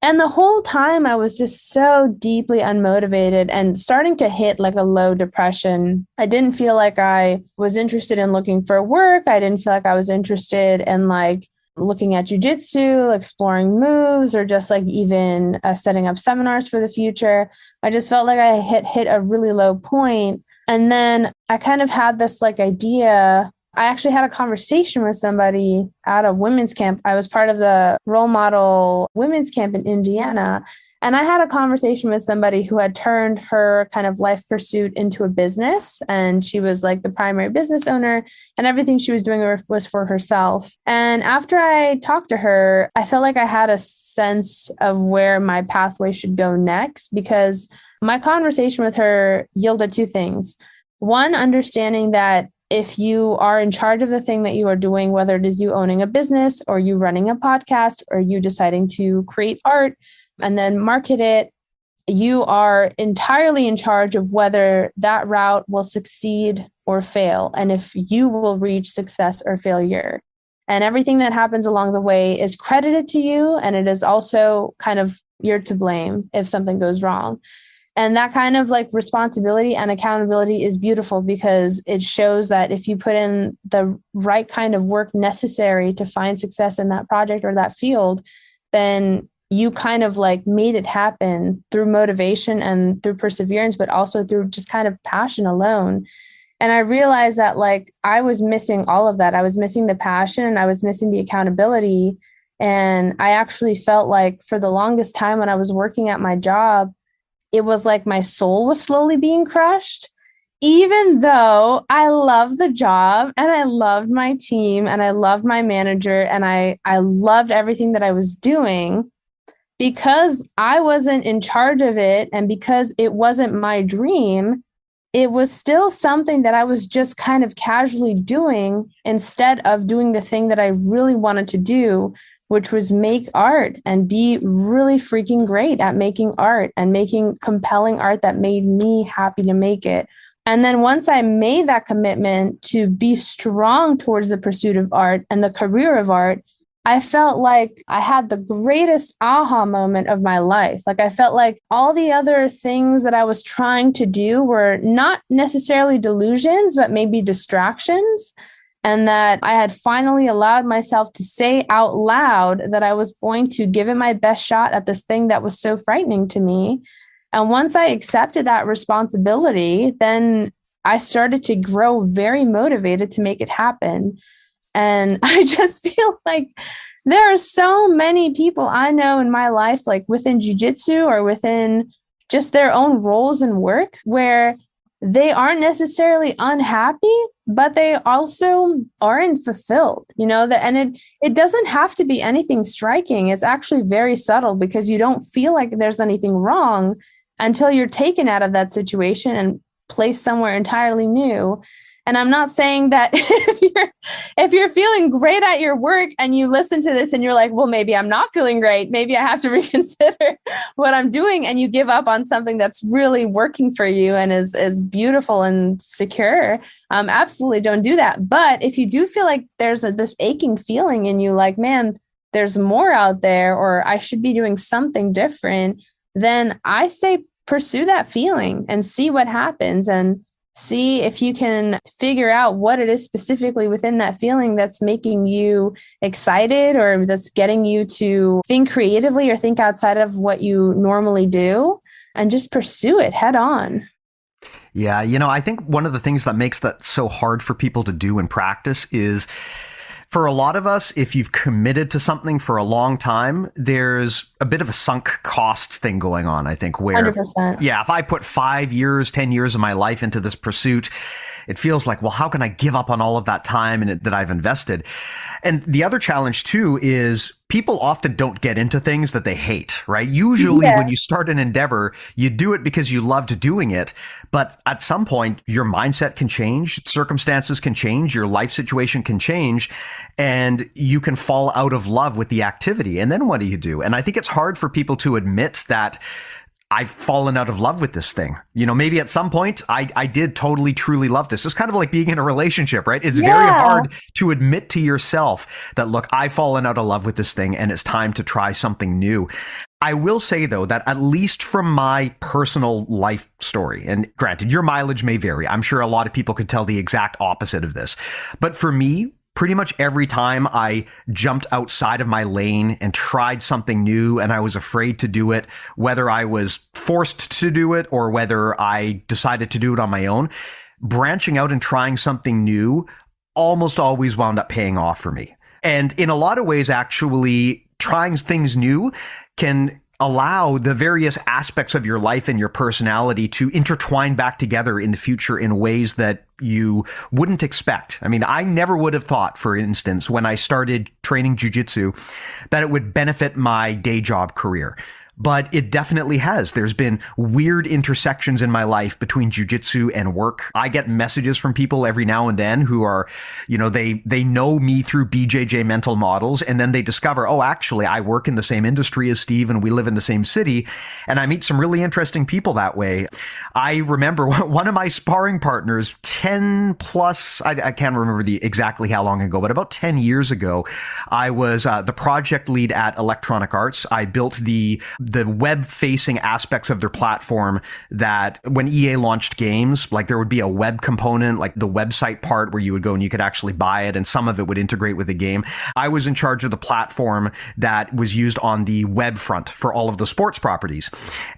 And the whole time I was just so deeply unmotivated and starting to hit a low depression. I didn't feel like I was interested in looking for work. I didn't feel like I was interested in looking at jiu-jitsu, exploring moves, or just even setting up seminars for the future. I just felt like I hit a really low point. And then I kind of had this idea. I actually had a conversation with somebody at a women's camp. I was part of the role model women's camp in Indiana. And I had a conversation with somebody who had turned her kind of life pursuit into a business. And she was like the primary business owner, and everything she was doing was for herself. And after I talked to her, I felt like I had a sense of where my pathway should go next, because my conversation with her yielded two things. One, understanding that if you are in charge of the thing that you are doing, whether it is you owning a business or you running a podcast or you deciding to create art and then market it, you are entirely in charge of whether that route will succeed or fail, and if you will reach success or failure. And everything that happens along the way is credited to you, and it is also kind of you're to blame if something goes wrong. And that kind of like responsibility and accountability is beautiful, because it shows that if you put in the right kind of work necessary to find success in that project or that field, then you kind of like made it happen through motivation and through perseverance, but also through just kind of passion alone. And I realized that like I was missing all of that. I was missing the passion and I was missing the accountability. And I actually felt like for the longest time when I was working at my job, it was like my soul was slowly being crushed, even though I loved the job and I loved my team and I loved my manager and I loved everything that I was doing. Because I wasn't in charge of it and because it wasn't my dream, it was still something that I was just kind of casually doing instead of doing the thing that I really wanted to do, which was make art and be really freaking great at making art and making compelling art that made me happy to make it. And then once I made that commitment to be strong towards the pursuit of art and the career of art, I felt like I had the greatest aha moment of my life. Like I felt like all the other things that I was trying to do were not necessarily delusions, but maybe distractions. And that I had finally allowed myself to say out loud that I was going to give it my best shot at this thing that was so frightening to me. And once I accepted that responsibility, then I started to grow very motivated to make it happen. And I just feel like there are so many people I know in my life, like within jiu-jitsu or within just their own roles and work, where they aren't necessarily unhappy, but they also aren't fulfilled, and it doesn't have to be anything striking. It's actually very subtle, because you don't feel like there's anything wrong until you're taken out of that situation and placed somewhere entirely new. And I'm not saying that if you're feeling great at your work and you listen to this and you're like, well, maybe I'm not feeling great, maybe I have to reconsider what I'm doing, and you give up on something that's really working for you and is beautiful and secure. Absolutely don't do that. But if you do feel like there's this aching feeling in you, like, man, there's more out there, or I should be doing something different, then I say pursue that feeling and see what happens, and see if you can figure out what it is specifically within that feeling that's making you excited, or that's getting you to think creatively or think outside of what you normally do, and just pursue it head on. Yeah, I think one of the things that makes that so hard for people to do in practice is, for a lot of us, if you've committed to something for a long time, there's a bit of a sunk cost thing going on, I think, where, 100%. Yeah, if I put 5 years, 10 years of my life into this pursuit, it feels like, well, how can I give up on all of that time that I've invested? And the other challenge too is people often don't get into things that they hate, right? Usually when you start an endeavor, you do it because you loved doing it. But at some point, your mindset can change, circumstances can change, your life situation can change, and you can fall out of love with the activity. And then what do you do? And I think it's hard for people to admit that I've fallen out of love with this thing. Maybe at some point I did totally, truly love this. It's kind of like being in a relationship, right? It's very hard to admit to yourself that, look, I've fallen out of love with this thing and it's time to try something new. I will say, though, that at least from my personal life story, and granted, your mileage may vary. I'm sure a lot of people could tell the exact opposite of this. But for me, pretty much every time I jumped outside of my lane and tried something new and I was afraid to do it, whether I was forced to do it or whether I decided to do it on my own, branching out and trying something new almost always wound up paying off for me. And in a lot of ways, actually, trying things new can allow the various aspects of your life and your personality to intertwine back together in the future in ways that you wouldn't expect. I mean, I never would have thought, for instance, when I started training jiu-jitsu, that it would benefit my day job career. But it definitely has. There's been weird intersections in my life between jiu-jitsu and work. I get messages from people every now and then who are, they know me through BJJ Mental Models, and then they discover, oh, actually, I work in the same industry as Steve and we live in the same city. And I meet some really interesting people that way. I remember one of my sparring partners, 10 plus, I can't remember exactly how long ago, but about 10 years ago, I was the project lead at Electronic Arts. I built the web-facing aspects of their platform that when EA launched games, like there would be a web component, like the website part where you would go and you could actually buy it, and some of it would integrate with the game. I was in charge of the platform that was used on the web front for all of the sports properties.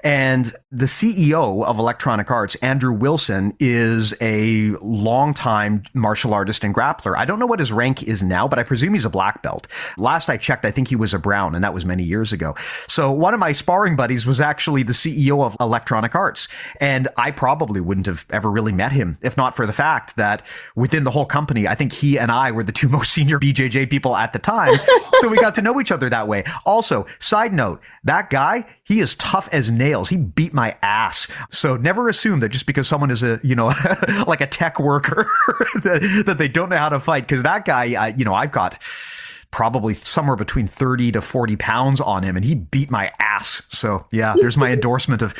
And the CEO of Electronic Arts, Andrew Wilson, is a longtime martial artist and grappler. I don't know what his rank is now, but I presume he's a black belt. Last I checked, I think he was a brown, and that was many years ago. So one of my sparring buddies was actually the CEO of Electronic Arts. And I probably wouldn't have ever really met him if not for the fact that within the whole company, I think he and I were the two most senior BJJ people at the time. So we got to know each other that way. Also, side note, that guy, he is tough as nails. He beat my ass. So never assume that just because someone is like a tech worker that they don't know how to fight. Because that guy, I've got probably somewhere between 30 to 40 pounds on him, and he beat my ass. So yeah, there's my endorsement of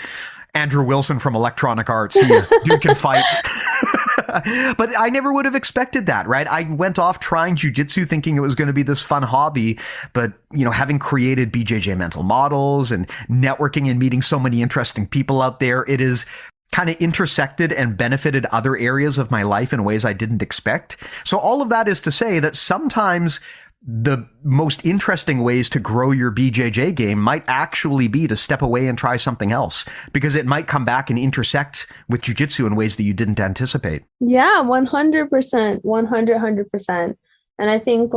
Andrew Wilson from Electronic Arts. Dude can fight. But I never would have expected that, right? I went off trying jiu-jitsu thinking it was going to be this fun hobby, but having created BJJ Mental Models and networking and meeting so many interesting people out there, it is kind of intersected and benefited other areas of my life in ways I didn't expect. So all of that is to say that sometimes the most interesting ways to grow your BJJ game might actually be to step away and try something else, because it might come back and intersect with jiu-jitsu in ways that you didn't anticipate. Yeah, 100%, 100%. And I think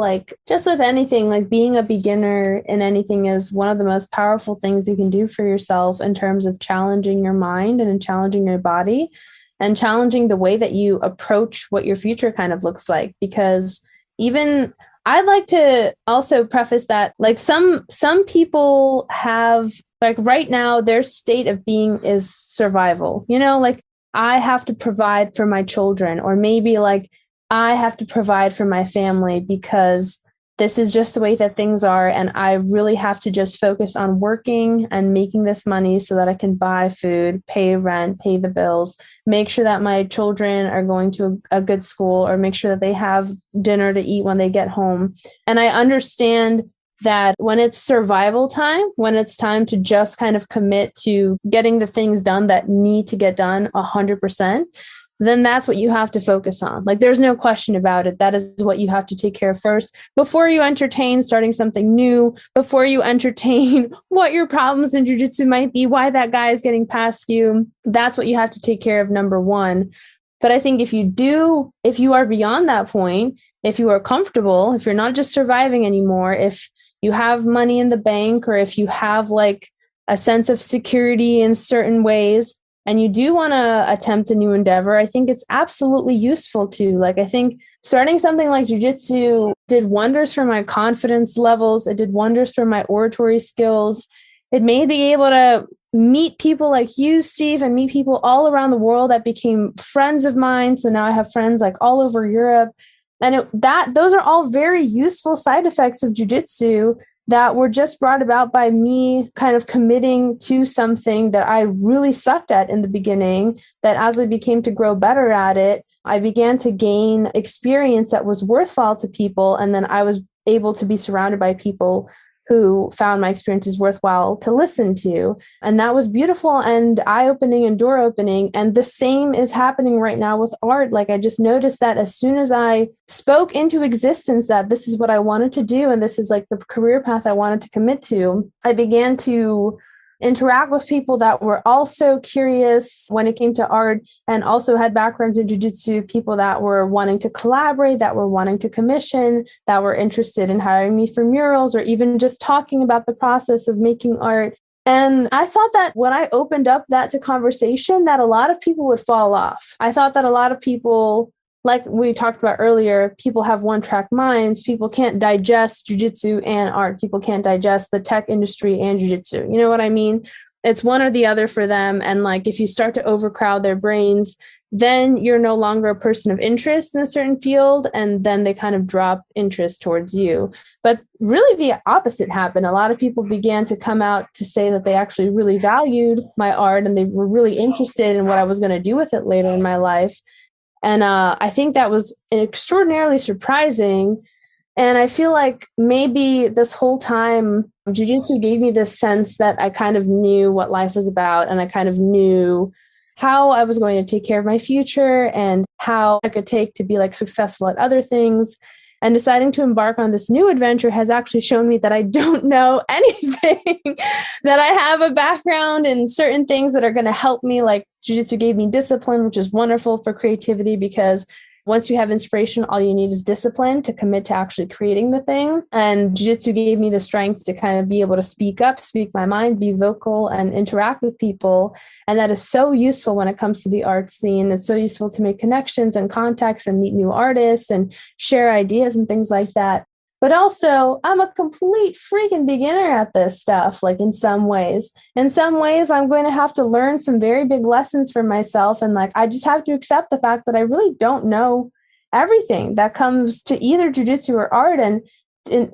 just with anything, being a beginner in anything is one of the most powerful things you can do for yourself in terms of challenging your mind and challenging your body and challenging the way that you approach what your future kind of looks like. Because I'd like to also preface that some people have right now their state of being is survival. I have to provide for my children, or maybe I have to provide for my family because this is just the way that things are. And I really have to just focus on working and making this money so that I can buy food, pay rent, pay the bills, make sure that my children are going to a good school, or make sure that they have dinner to eat when they get home. And I understand that when it's survival time, when it's time to just kind of commit to getting the things done that need to get done 100%, then that's what you have to focus on. There's no question about it. That is what you have to take care of first before you entertain starting something new, before you entertain what your problems in jiu-jitsu might be, why that guy is getting past you. That's what you have to take care of, number one. But I think if you are beyond that point, if you are comfortable, if you're not just surviving anymore, if you have money in the bank, or if you have a sense of security in certain ways, and you do want to attempt a new endeavor, I think it's absolutely useful to. I think starting something like jiu-jitsu did wonders for my confidence levels. It did wonders for my oratory skills. It made me able to meet people like you, Steve, and meet people all around the world that became friends of mine. So now I have friends all over Europe. And those are all very useful side effects of jiu-jitsu that were just brought about by me kind of committing to something that I really sucked at in the beginning, that as I became to grow better at it, I began to gain experience that was worthwhile to people. And then I was able to be surrounded by people who found my experiences worthwhile to listen to. And that was beautiful and eye-opening and door-opening. And the same is happening right now with art. I just noticed that as soon as I spoke into existence that this is what I wanted to do, and this is the career path I wanted to commit to, I began to interact with people that were also curious when it came to art and also had backgrounds in jiu-jitsu, people that were wanting to collaborate, that were wanting to commission, that were interested in hiring me for murals, or even just talking about the process of making art. And I thought that when I opened up that to conversation, that a lot of people would fall off. I thought that a lot of people, like we talked about earlier, people have one-track minds. People can't digest jujitsu and art. People can't digest the tech industry and jujitsu. You know what I mean? It's one or the other for them. And like, if you start to overcrowd their brains, then you're no longer a person of interest in a certain field. And then they kind of drop interest towards you. But really the opposite happened. A lot of people began to come out to say that they actually really valued my art and they were really interested in what I was going to do with it later in my life. And I think that was extraordinarily surprising. And I feel like maybe this whole time, jiu-jitsu gave me this sense that I kind of knew what life was about, and I kind of knew how I was going to take care of my future and how I could take to be like successful at other things. And deciding to embark on this new adventure has actually shown me that I don't know anything, that I have a background in certain things that are going to help me. Like jiu-jitsu gave me discipline, which is wonderful for creativity, because once you have inspiration, all you need is discipline to commit to actually creating the thing. And jiu-jitsu gave me the strength to kind of be able to speak up, speak my mind, be vocal, and interact with people. And that is so useful when it comes to the art scene. It's so useful to make connections and contacts and meet new artists and share ideas and things like that. But also, I'm a complete freaking beginner at this stuff, like in some ways. In some ways, I'm going to have to learn some very big lessons for myself. And like, I just have to accept the fact that I really don't know everything that comes to either jiu-jitsu or art. And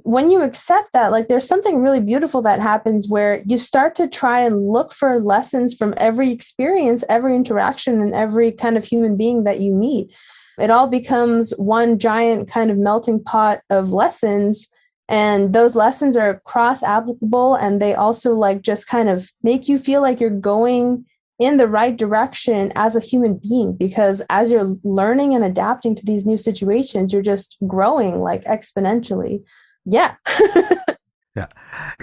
when you accept that, like, there's something really beautiful that happens where you start to try and look for lessons from every experience, every interaction, and every kind of human being that you meet. It all becomes one giant kind of melting pot of lessons. And those lessons are cross-applicable. And they also like just kind of make you feel like you're going in the right direction as a human being, because as you're learning and adapting to these new situations, you're just growing like exponentially. Yeah. Yeah.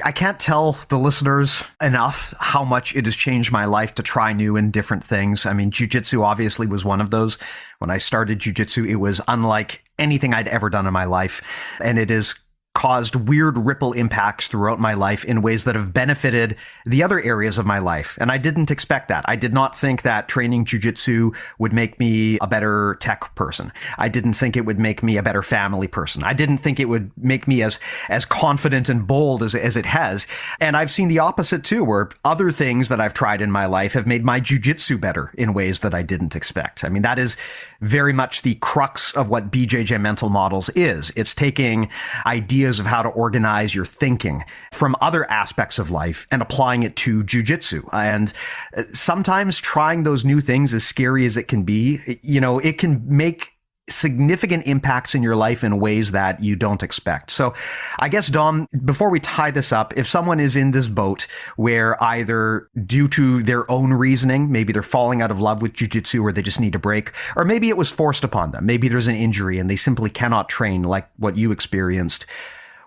I can't tell the listeners enough how much it has changed my life to try new and different things. I mean, jiu-jitsu obviously was one of those. When I started jiu-jitsu, it was unlike anything I'd ever done in my life. And it has caused weird ripple impacts throughout my life in ways that have benefited the other areas of my life. And I didn't expect that. I did not think that training jiu-jitsu would make me a better tech person. I didn't think it would make me a better family person. I didn't think it would make me as confident and bold as it has. And I've seen the opposite too, where other things that I've tried in my life have made my jiu-jitsu better in ways that I didn't expect. I mean, that is very much the crux of what BJJ Mental Models is. It's taking ideas of how to organize your thinking from other aspects of life and applying it to jiu-jitsu. And sometimes trying those new things, as scary as it can be, it can make significant impacts in your life in ways that you don't expect. So I guess, Dom, before we tie this up, if someone is in this boat where either due to their own reasoning, maybe they're falling out of love with jiu-jitsu or they just need a break, or maybe it was forced upon them, maybe there's an injury and they simply cannot train like what you experienced,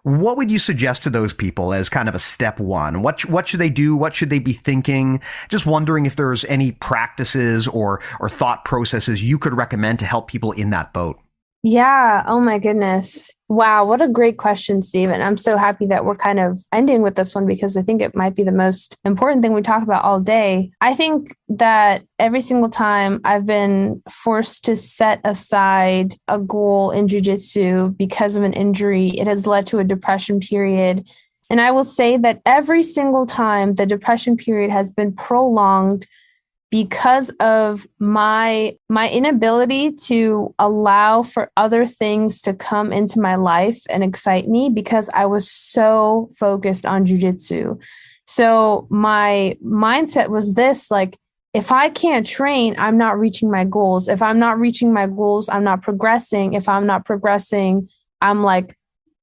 what would you suggest to those people as kind of a step one? What should they do? What should they be thinking? Just wondering if there's any practices or thought processes you could recommend to help people in that boat. Yeah. Oh my goodness. Wow. What a great question, Stephen. I'm so happy that we're kind of ending with this one, because I think it might be the most important thing we talk about all day. I think that every single time I've been forced to set aside a goal in jiu-jitsu because of an injury, it has led to a depression period. And I will say that every single time the depression period has been prolonged because of my inability to allow for other things to come into my life and excite me, because I was so focused on jiu-jitsu. So my mindset was this, like, if I can't train, I'm not reaching my goals. If I'm not reaching my goals, I'm not progressing. If I'm not progressing, I'm like,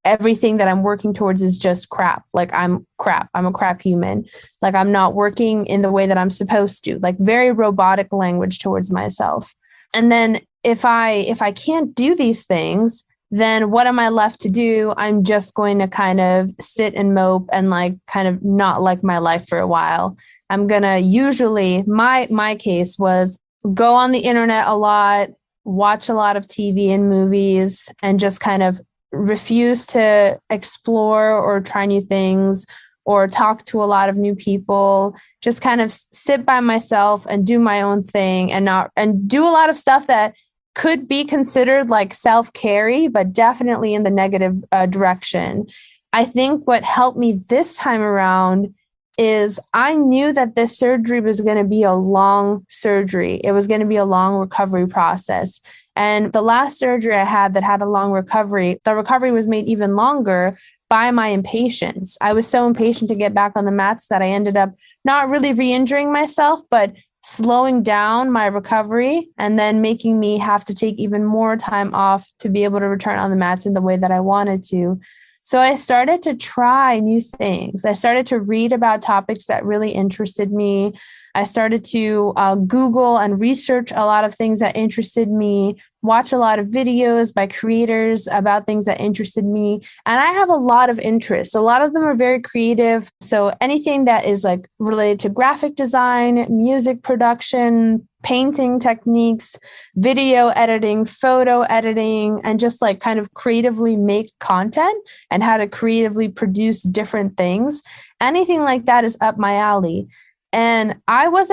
everything that I'm working towards is just crap. Like, I'm crap. I'm a crap human. Like, I'm not working in the way that I'm supposed to, like very robotic language towards myself. And then if I can't do these things, then what am I left to do? I'm just going to kind of sit and mope and like kind of not like my life for a while. I'm going to usually, my case was go on the internet a lot, watch a lot of TV and movies, and just kind of refuse to explore or try new things, or talk to a lot of new people, just kind of sit by myself and do my own thing and do a lot of stuff that could be considered like self-care, but definitely in the negative direction. I think what helped me this time around is I knew that this surgery was going to be a long surgery. It was going to be a long recovery process. And the last surgery I had that had a long recovery, the recovery was made even longer by my impatience. I was so impatient to get back on the mats that I ended up not really re-injuring myself, but slowing down my recovery and then making me have to take even more time off to be able to return on the mats in the way that I wanted to. So I started to try new things. I started to read about topics that really interested me. I started to Google and research a lot of things that interested me, watch a lot of videos by creators about things that interested me. And I have a lot of interests. A lot of them are very creative. So anything that is like related to graphic design, music production, painting techniques, video editing, photo editing, and just like kind of creatively make content and how to creatively produce different things. Anything like that is up my alley. And I was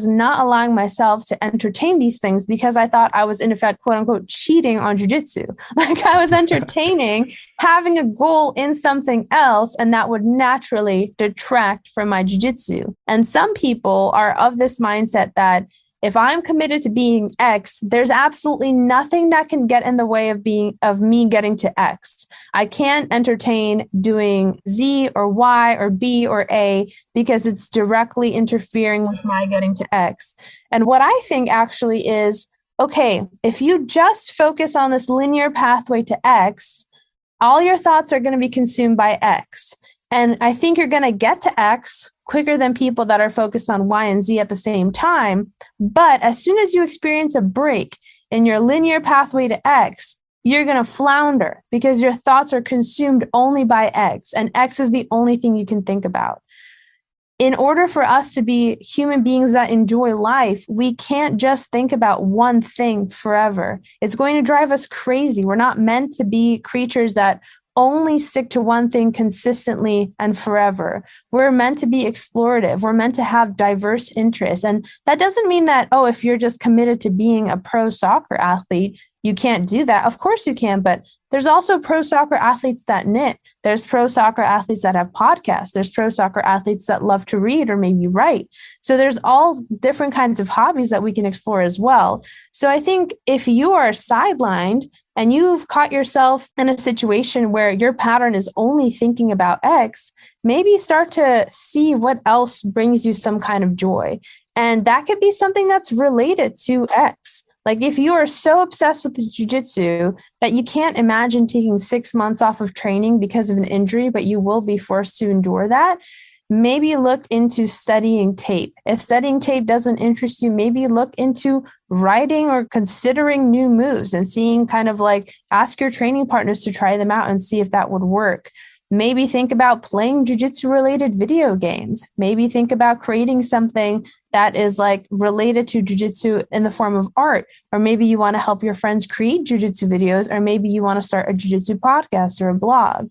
not allowing myself to entertain these things because I thought I was in effect, quote unquote, cheating on jujitsu. Like I was entertaining having a goal in something else, and that would naturally detract from my jujitsu. And some people are of this mindset that if I'm committed to being X, there's absolutely nothing that can get in the way of me getting to X. I can't entertain doing Z or Y or B or A because it's directly interfering with my getting to X. And what I think actually is, okay, if you just focus on this linear pathway to X, all your thoughts are going to be consumed by X. And I think you're going to get to X quicker than people that are focused on Y and Z at the same time. But as soon as you experience a break in your linear pathway to X, you're going to flounder because your thoughts are consumed only by X, and X is the only thing you can think about. In order for us to be human beings that enjoy life, we can't just think about one thing forever. It's going to drive us crazy. We're not meant to be creatures that only stick to one thing consistently and forever. We're meant to be explorative. We're meant to have diverse interests. And that doesn't mean that, if you're just committed to being a pro soccer athlete, you can't do that. Of course you can, but there's also pro soccer athletes that knit. There's pro soccer athletes that have podcasts. There's pro soccer athletes that love to read or maybe write. So there's all different kinds of hobbies that we can explore as well. So I think if you are sidelined and you've caught yourself in a situation where your pattern is only thinking about X, maybe start to see what else brings you some kind of joy. And that could be something that's related to X. Like if you are so obsessed with the jiu-jitsu that you can't imagine taking 6 months off of training because of an injury, but you will be forced to endure that, maybe look into studying tape. If studying tape doesn't interest you, maybe look into writing or considering new moves and seeing ask your training partners to try them out and see if that would work. Maybe think about playing jiu-jitsu related video games. Maybe think about creating something that is related to jiu-jitsu in the form of art. Or maybe you want to help your friends create jiu-jitsu videos, or maybe you want to start a jiu-jitsu podcast or a blog.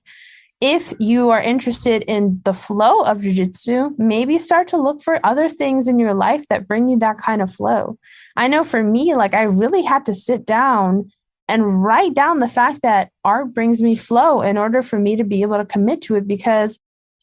If you are interested in the flow of jiu-jitsu, maybe start to look for other things in your life that bring you that kind of flow. I know for me, I really had to sit down and write down the fact that art brings me flow in order for me to be able to commit to it, because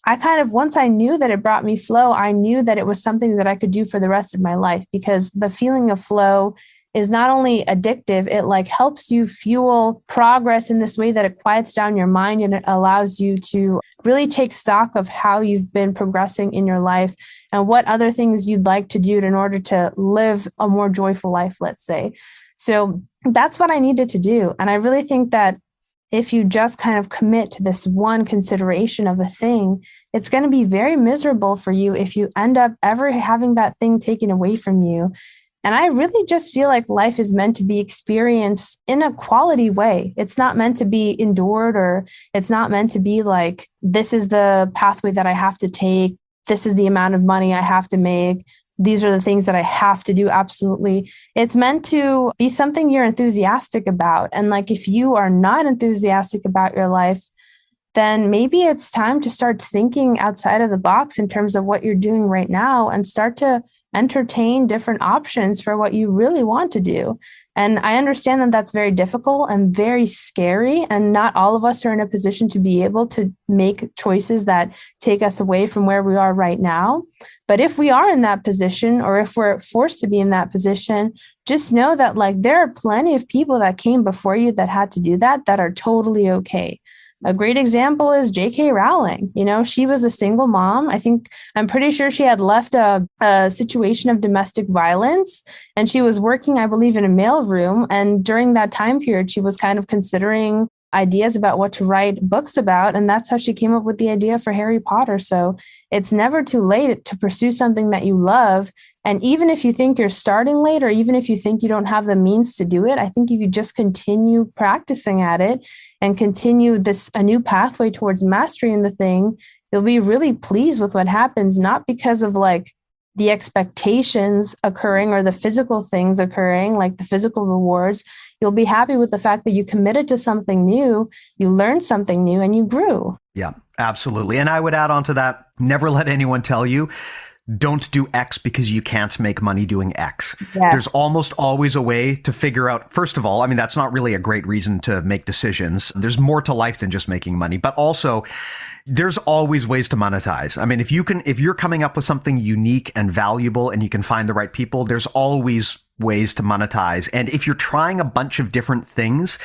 once I knew that it brought me flow, I knew that it was something that I could do for the rest of my life, because the feeling of flow is not only addictive, it helps you fuel progress in this way that it quiets down your mind and it allows you to really take stock of how you've been progressing in your life and what other things you'd like to do in order to live a more joyful life, let's say. So that's what I needed to do. And I really think that if you just kind of commit to this one consideration of a thing, it's going to be very miserable for you if you end up ever having that thing taken away from you. And I really just feel like life is meant to be experienced in a quality way. It's not meant to be endured, or it's not meant to be this is the pathway that I have to take. This is the amount of money I have to make. These are the things that I have to do. Absolutely. It's meant to be something you're enthusiastic about. And if you are not enthusiastic about your life, then maybe it's time to start thinking outside of the box in terms of what you're doing right now and start to entertain different options for what you really want to do. And I understand that that's very difficult and very scary. And not all of us are in a position to be able to make choices that take us away from where we are right now. But if we are in that position, or if we're forced to be in that position, just know that like there are plenty of people that came before you that had to do that are totally okay. A great example is J.K. Rowling. You know, she was a single mom. I'm pretty sure she had left a situation of domestic violence, and she was working, I believe, in a mailroom. And during that time period, she was kind of considering ideas about what to write books about. And that's how she came up with the idea for Harry Potter. So it's never too late to pursue something that you love. And even if you think you're starting late, or even if you think you don't have the means to do it, I think if you just continue practicing at it and continue a new pathway towards mastery in the thing, you'll be really pleased with what happens, not because of like the expectations occurring or the physical things occurring, like the physical rewards. You'll be happy with the fact that you committed to something new, you learned something new, and you grew. Yeah, absolutely. And I would add on to that, never let anyone tell you, don't do X because you can't make money doing X. Yes. There's almost always a way to figure out, first of all, I mean, that's not really a great reason to make decisions. There's more to life than just making money, but also there's always ways to monetize. I mean, if you're coming up with something unique and valuable and you can find the right people, there's always ways to monetize. And if you're trying a bunch of different things,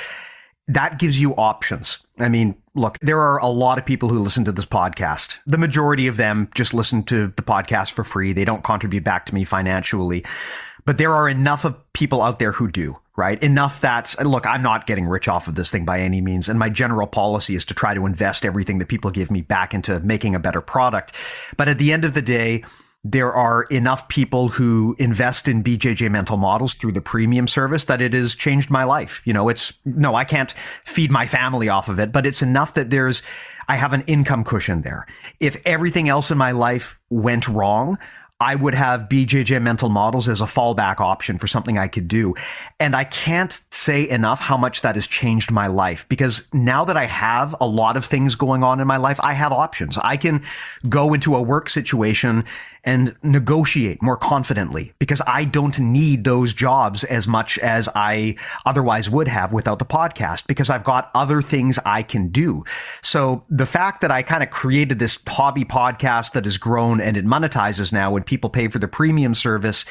that gives you options. I mean, look, there are a lot of people who listen to this podcast. The majority of them just listen to the podcast for free. They don't contribute back to me financially. But there are enough of people out there who do, right? Enough that, look, I'm not getting rich off of this thing by any means. And my general policy is to try to invest everything that people give me back into making a better product. But at the end of the day, there are enough people who invest in BJJ Mental Models through the premium service that it has changed my life. You know, I can't feed my family off of it, but it's enough that I have an income cushion there. If everything else in my life went wrong, I would have BJJ Mental Models as a fallback option for something I could do. And I can't say enough how much that has changed my life, because now that I have a lot of things going on in my life, I have options. I can go into a work situation and negotiate more confidently because I don't need those jobs as much as I otherwise would have without the podcast, because I've got other things I can do. So the fact that I kind of created this hobby podcast that has grown and it monetizes now when people pay for the premium service,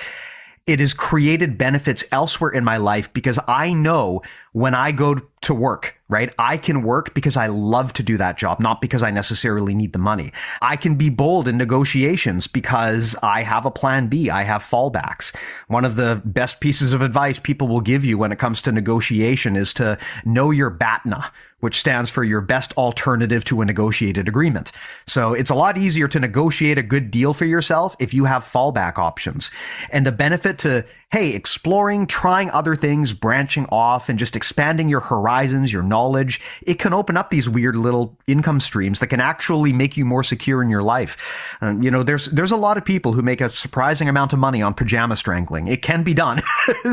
it has created benefits elsewhere in my life, because I know when I go to work, right, I can work because I love to do that job, not because I necessarily need the money. I can be bold in negotiations because I have a plan B. I have fallbacks. One of the best pieces of advice people will give you when it comes to negotiation is to know your BATNA, which stands for your best alternative to a negotiated agreement. So it's a lot easier to negotiate a good deal for yourself if you have fallback options. And the benefit to, hey, exploring, trying other things, branching off, and just expanding your horizons, your knowledge, it can open up these weird little income streams that can actually make you more secure in your life. There's a lot of people who make a surprising amount of money on pajama strangling. It can be done.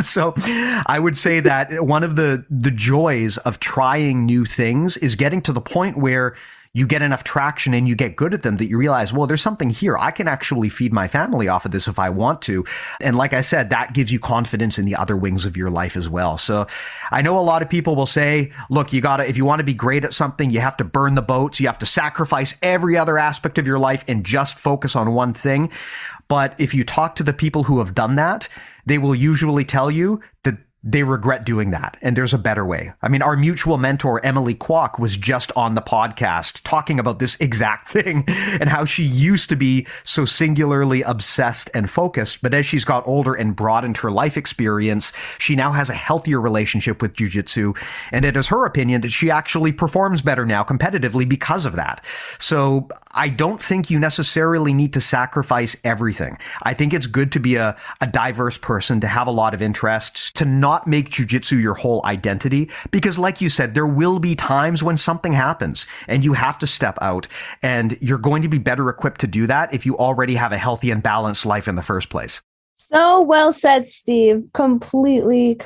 So I would say that one of the joys of trying new things is getting to the point where you get enough traction and you get good at them that you realize, well, there's something here. I can actually feed my family off of this if I want to. And like I said, that gives you confidence in the other wings of your life as well. So I know a lot of people will say, look, if you want to be great at something, you have to burn the boats. You have to sacrifice every other aspect of your life and just focus on one thing. But if you talk to the people who have done that, they will usually tell you that they regret doing that. And there's a better way. I mean, our mutual mentor, Emily Kwok, was just on the podcast talking about this exact thing and how she used to be so singularly obsessed and focused. But as she's got older and broadened her life experience, she now has a healthier relationship with jiu-jitsu. And it is her opinion that she actually performs better now competitively because of that. So I don't think you necessarily need to sacrifice everything. I think it's good to be a diverse person, to have a lot of interests, to not make jiu-jitsu your whole identity, because like you said, there will be times when something happens and you have to step out, and you're going to be better equipped to do that if you already have a healthy and balanced life in the first place. So well said, Steve. Completely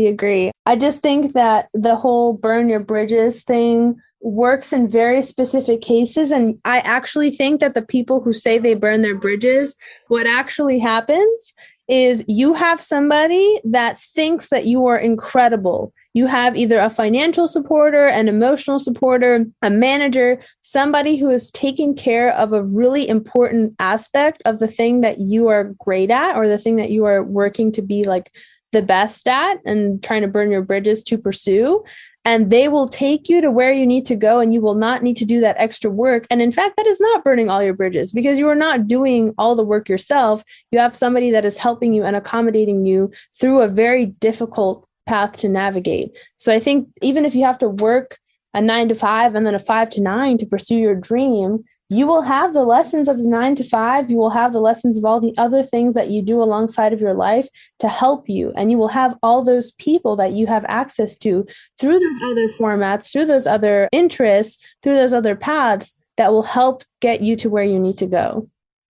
agree. I just think that the whole burn your bridges thing works in very specific cases. And I actually think that the people who say they burn their bridges, what actually happens is you have somebody that thinks that you are incredible. You have either a financial supporter, an emotional supporter, a manager, somebody who is taking care of a really important aspect of the thing that you are great at, or the thing that you are working to be like the best at and trying to burn your bridges to pursue. And they will take you to where you need to go, and you will not need to do that extra work. And in fact, that is not burning all your bridges, because you are not doing all the work yourself. You have somebody that is helping you and accommodating you through a very difficult path to navigate. So I think even if you have to work a 9 to 5 and then a 5 to 9 to pursue your dream, you will have the lessons of the 9 to 5. You will have the lessons of all the other things that you do alongside of your life to help you. And you will have all those people that you have access to through those other formats, through those other interests, through those other paths that will help get you to where you need to go.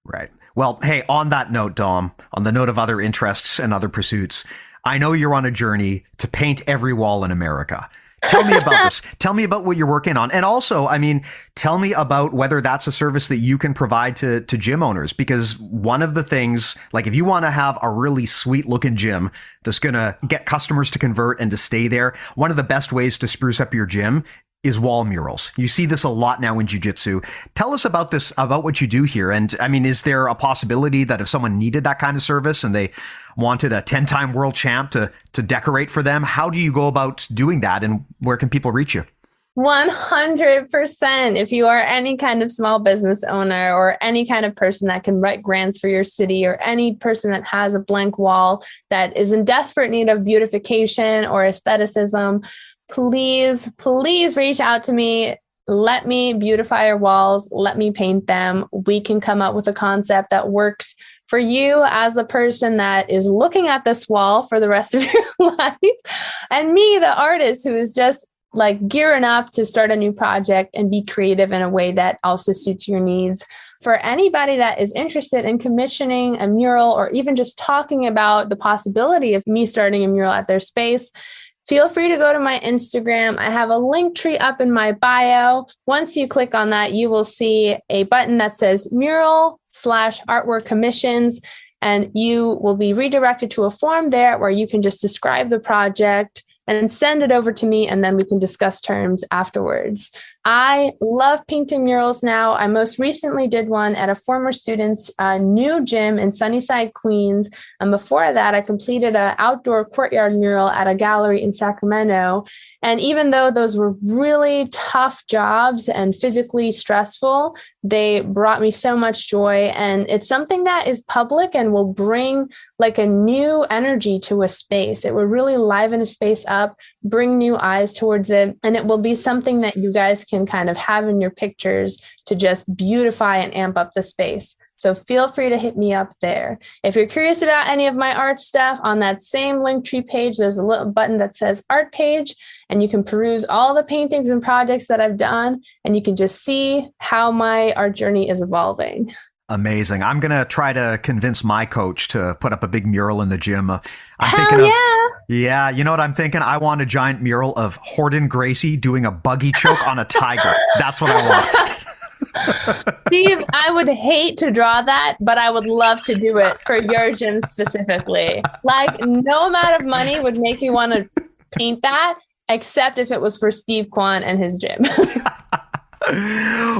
Right. Well, hey, on that note, Dom, on the note of other interests and other pursuits, I know you're on a journey to paint every wall in America. Tell me about this. Tell me about what you're working on. And also, I mean, tell me about whether that's a service that you can provide to gym owners, because one of the things, like if you want to have a really sweet looking gym that's going to get customers to convert and to stay there, one of the best ways to spruce up your gym is wall murals. You see this a lot now in jiu-jitsu. Tell us about this, about what you do here. And I mean, is there a possibility that if someone needed that kind of service and they wanted a 10-time world champ to decorate for them, how do you go about doing that, and where can people reach you? 100%. If you are any kind of small business owner, or any kind of person that can write grants for your city, or any person that has a blank wall that is in desperate need of beautification or aestheticism, please reach out to me. Let me beautify your walls. Let me paint them. We can come up with a concept that works for you as the person that is looking at this wall for the rest of your life. And me, the artist who is just like gearing up to start a new project and be creative in a way that also suits your needs. For anybody that is interested in commissioning a mural, or even just talking about the possibility of me starting a mural at their space, feel free to go to my Instagram. I have a Linktree up in my bio. Once you click on that, you will see a button that says mural/artwork commissions, and you will be redirected to a form there where you can just describe the project and send it over to me, and then we can discuss terms afterwards. I love painting murals now. I most recently did one at a former student's new gym in Sunnyside, Queens. And before that, I completed an outdoor courtyard mural at a gallery in Sacramento. And even though those were really tough jobs and physically stressful, they brought me so much joy. And it's something that is public and will bring like a new energy to a space. It will really liven a space up, bring new eyes towards it, and it will be something that you guys can kind of have in your pictures to just beautify and amp up the space. So feel free to hit me up there. If you're curious about any of my art stuff, on that same Linktree page, there's a little button that says art page, and you can peruse all the paintings and projects that I've done, and you can just see how my art journey is evolving. Amazing. I'm going to try to convince my coach to put up a big mural in the gym. Yeah, you know what I'm thinking? I want a giant mural of Horton Gracie doing a buggy choke on a tiger. That's what I want. Steve, I would hate to draw that, but I would love to do it for your gym specifically. Like, no amount of money would make me want to paint that, except if it was for Steve Kwan and his gym.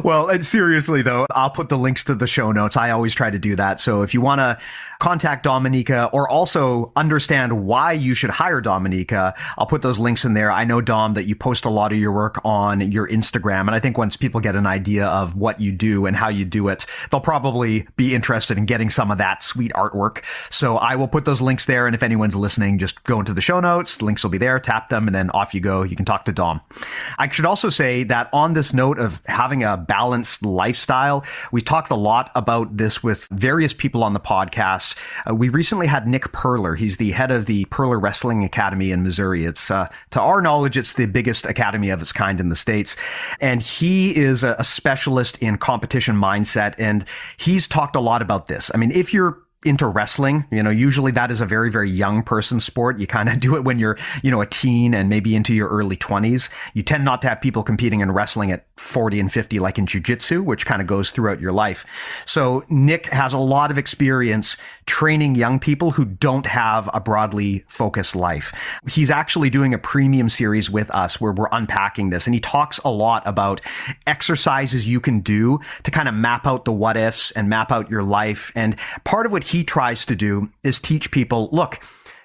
Well, and seriously, though, I'll put the links to the show notes. I always try to do that. So if you want to contact Dominyka, or also understand why you should hire Dominyka, I'll put those links in there. I know, Dom, that you post a lot of your work on your Instagram. And I think once people get an idea of what you do and how you do it, they'll probably be interested in getting some of that sweet artwork. So I will put those links there. And if anyone's listening, just go into the show notes. The links will be there. Tap them, and then off you go. You can talk to Dom. I should also say that on this note of having a balanced lifestyle, we talked a lot about this with various people on the podcast. We recently had Nick Perler. He's the head of the Perler Wrestling Academy in Missouri. It's, to our knowledge, it's the biggest academy of its kind in the States. And he is a specialist in competition mindset. And he's talked a lot about this. I mean, if you're into wrestling, usually that is a very, very young person sport. You kind of do it when you're, a teen and maybe into your early 20s. You tend not to have people competing in wrestling at 40 and 50, like in jiu-jitsu, which kind of goes throughout your life. So Nick has a lot of experience training young people who don't have a broadly focused life. He's actually doing a premium series with us where we're unpacking this. And he talks a lot about exercises you can do to kind of map out the what ifs and map out your life. And part of what he tries to do is teach people, look,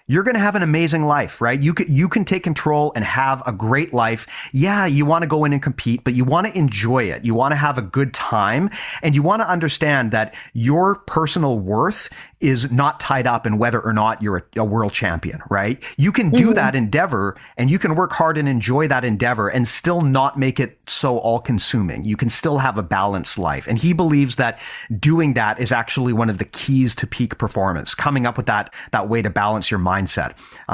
you're going to have an amazing life, right? You can take control and have a great life. Yeah, you want to go in and compete, but you want to enjoy it. You want to have a good time, and you want to understand that your personal worth is not tied up in whether or not you're a world champion, right? You can do that endeavor, and you can work hard and enjoy that endeavor and still not make it so all-consuming. You can still have a balanced life. And he believes that doing that is actually one of the keys to peak performance, coming up with that way to balance your mindset.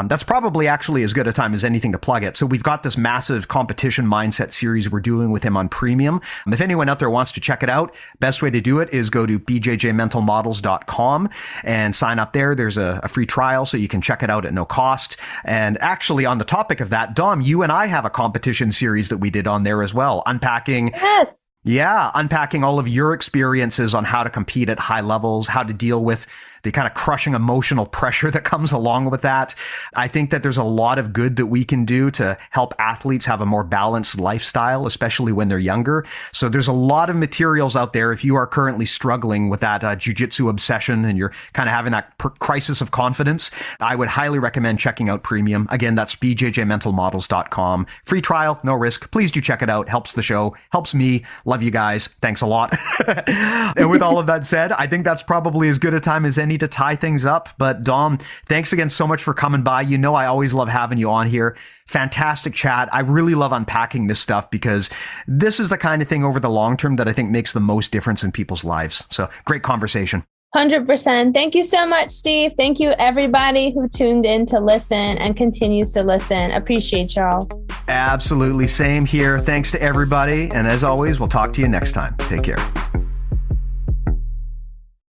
That's probably actually as good a time as anything to plug it. So we've got this massive competition mindset series we're doing with him on Premium. If anyone out there wants to check it out, best way to do it is go to bjjmentalmodels.com and sign up there. There's a free trial, so you can check it out at no cost. And actually, on the topic of that, Dom, you and I have a competition series that we did on there as well, unpacking. Yes. Yeah, unpacking all of your experiences on how to compete at high levels, how to deal with the kind of crushing emotional pressure that comes along with that. I think that there's a lot of good that we can do to help athletes have a more balanced lifestyle, especially when they're younger. So there's a lot of materials out there. If you are currently struggling with that jiu-jitsu obsession and you're kind of having that crisis of confidence, I would highly recommend checking out Premium. Again, that's bjjmentalmodels.com. Free trial, no risk. Please do check it out. Helps the show, helps me. Love you guys. Thanks a lot. And with all of that said, I think that's probably as good a time as any to tie things up. But Dom, thanks again so much for coming by. I always love having you on here. Fantastic chat. I really love unpacking this stuff because this is the kind of thing over the long term that I think makes the most difference in people's lives. So great conversation. 100%. Thank you so much, Steve. Thank you, everybody who tuned in to listen and continues to listen. Appreciate y'all. Absolutely. Same here. Thanks to everybody. And as always, we'll talk to you next time. Take care.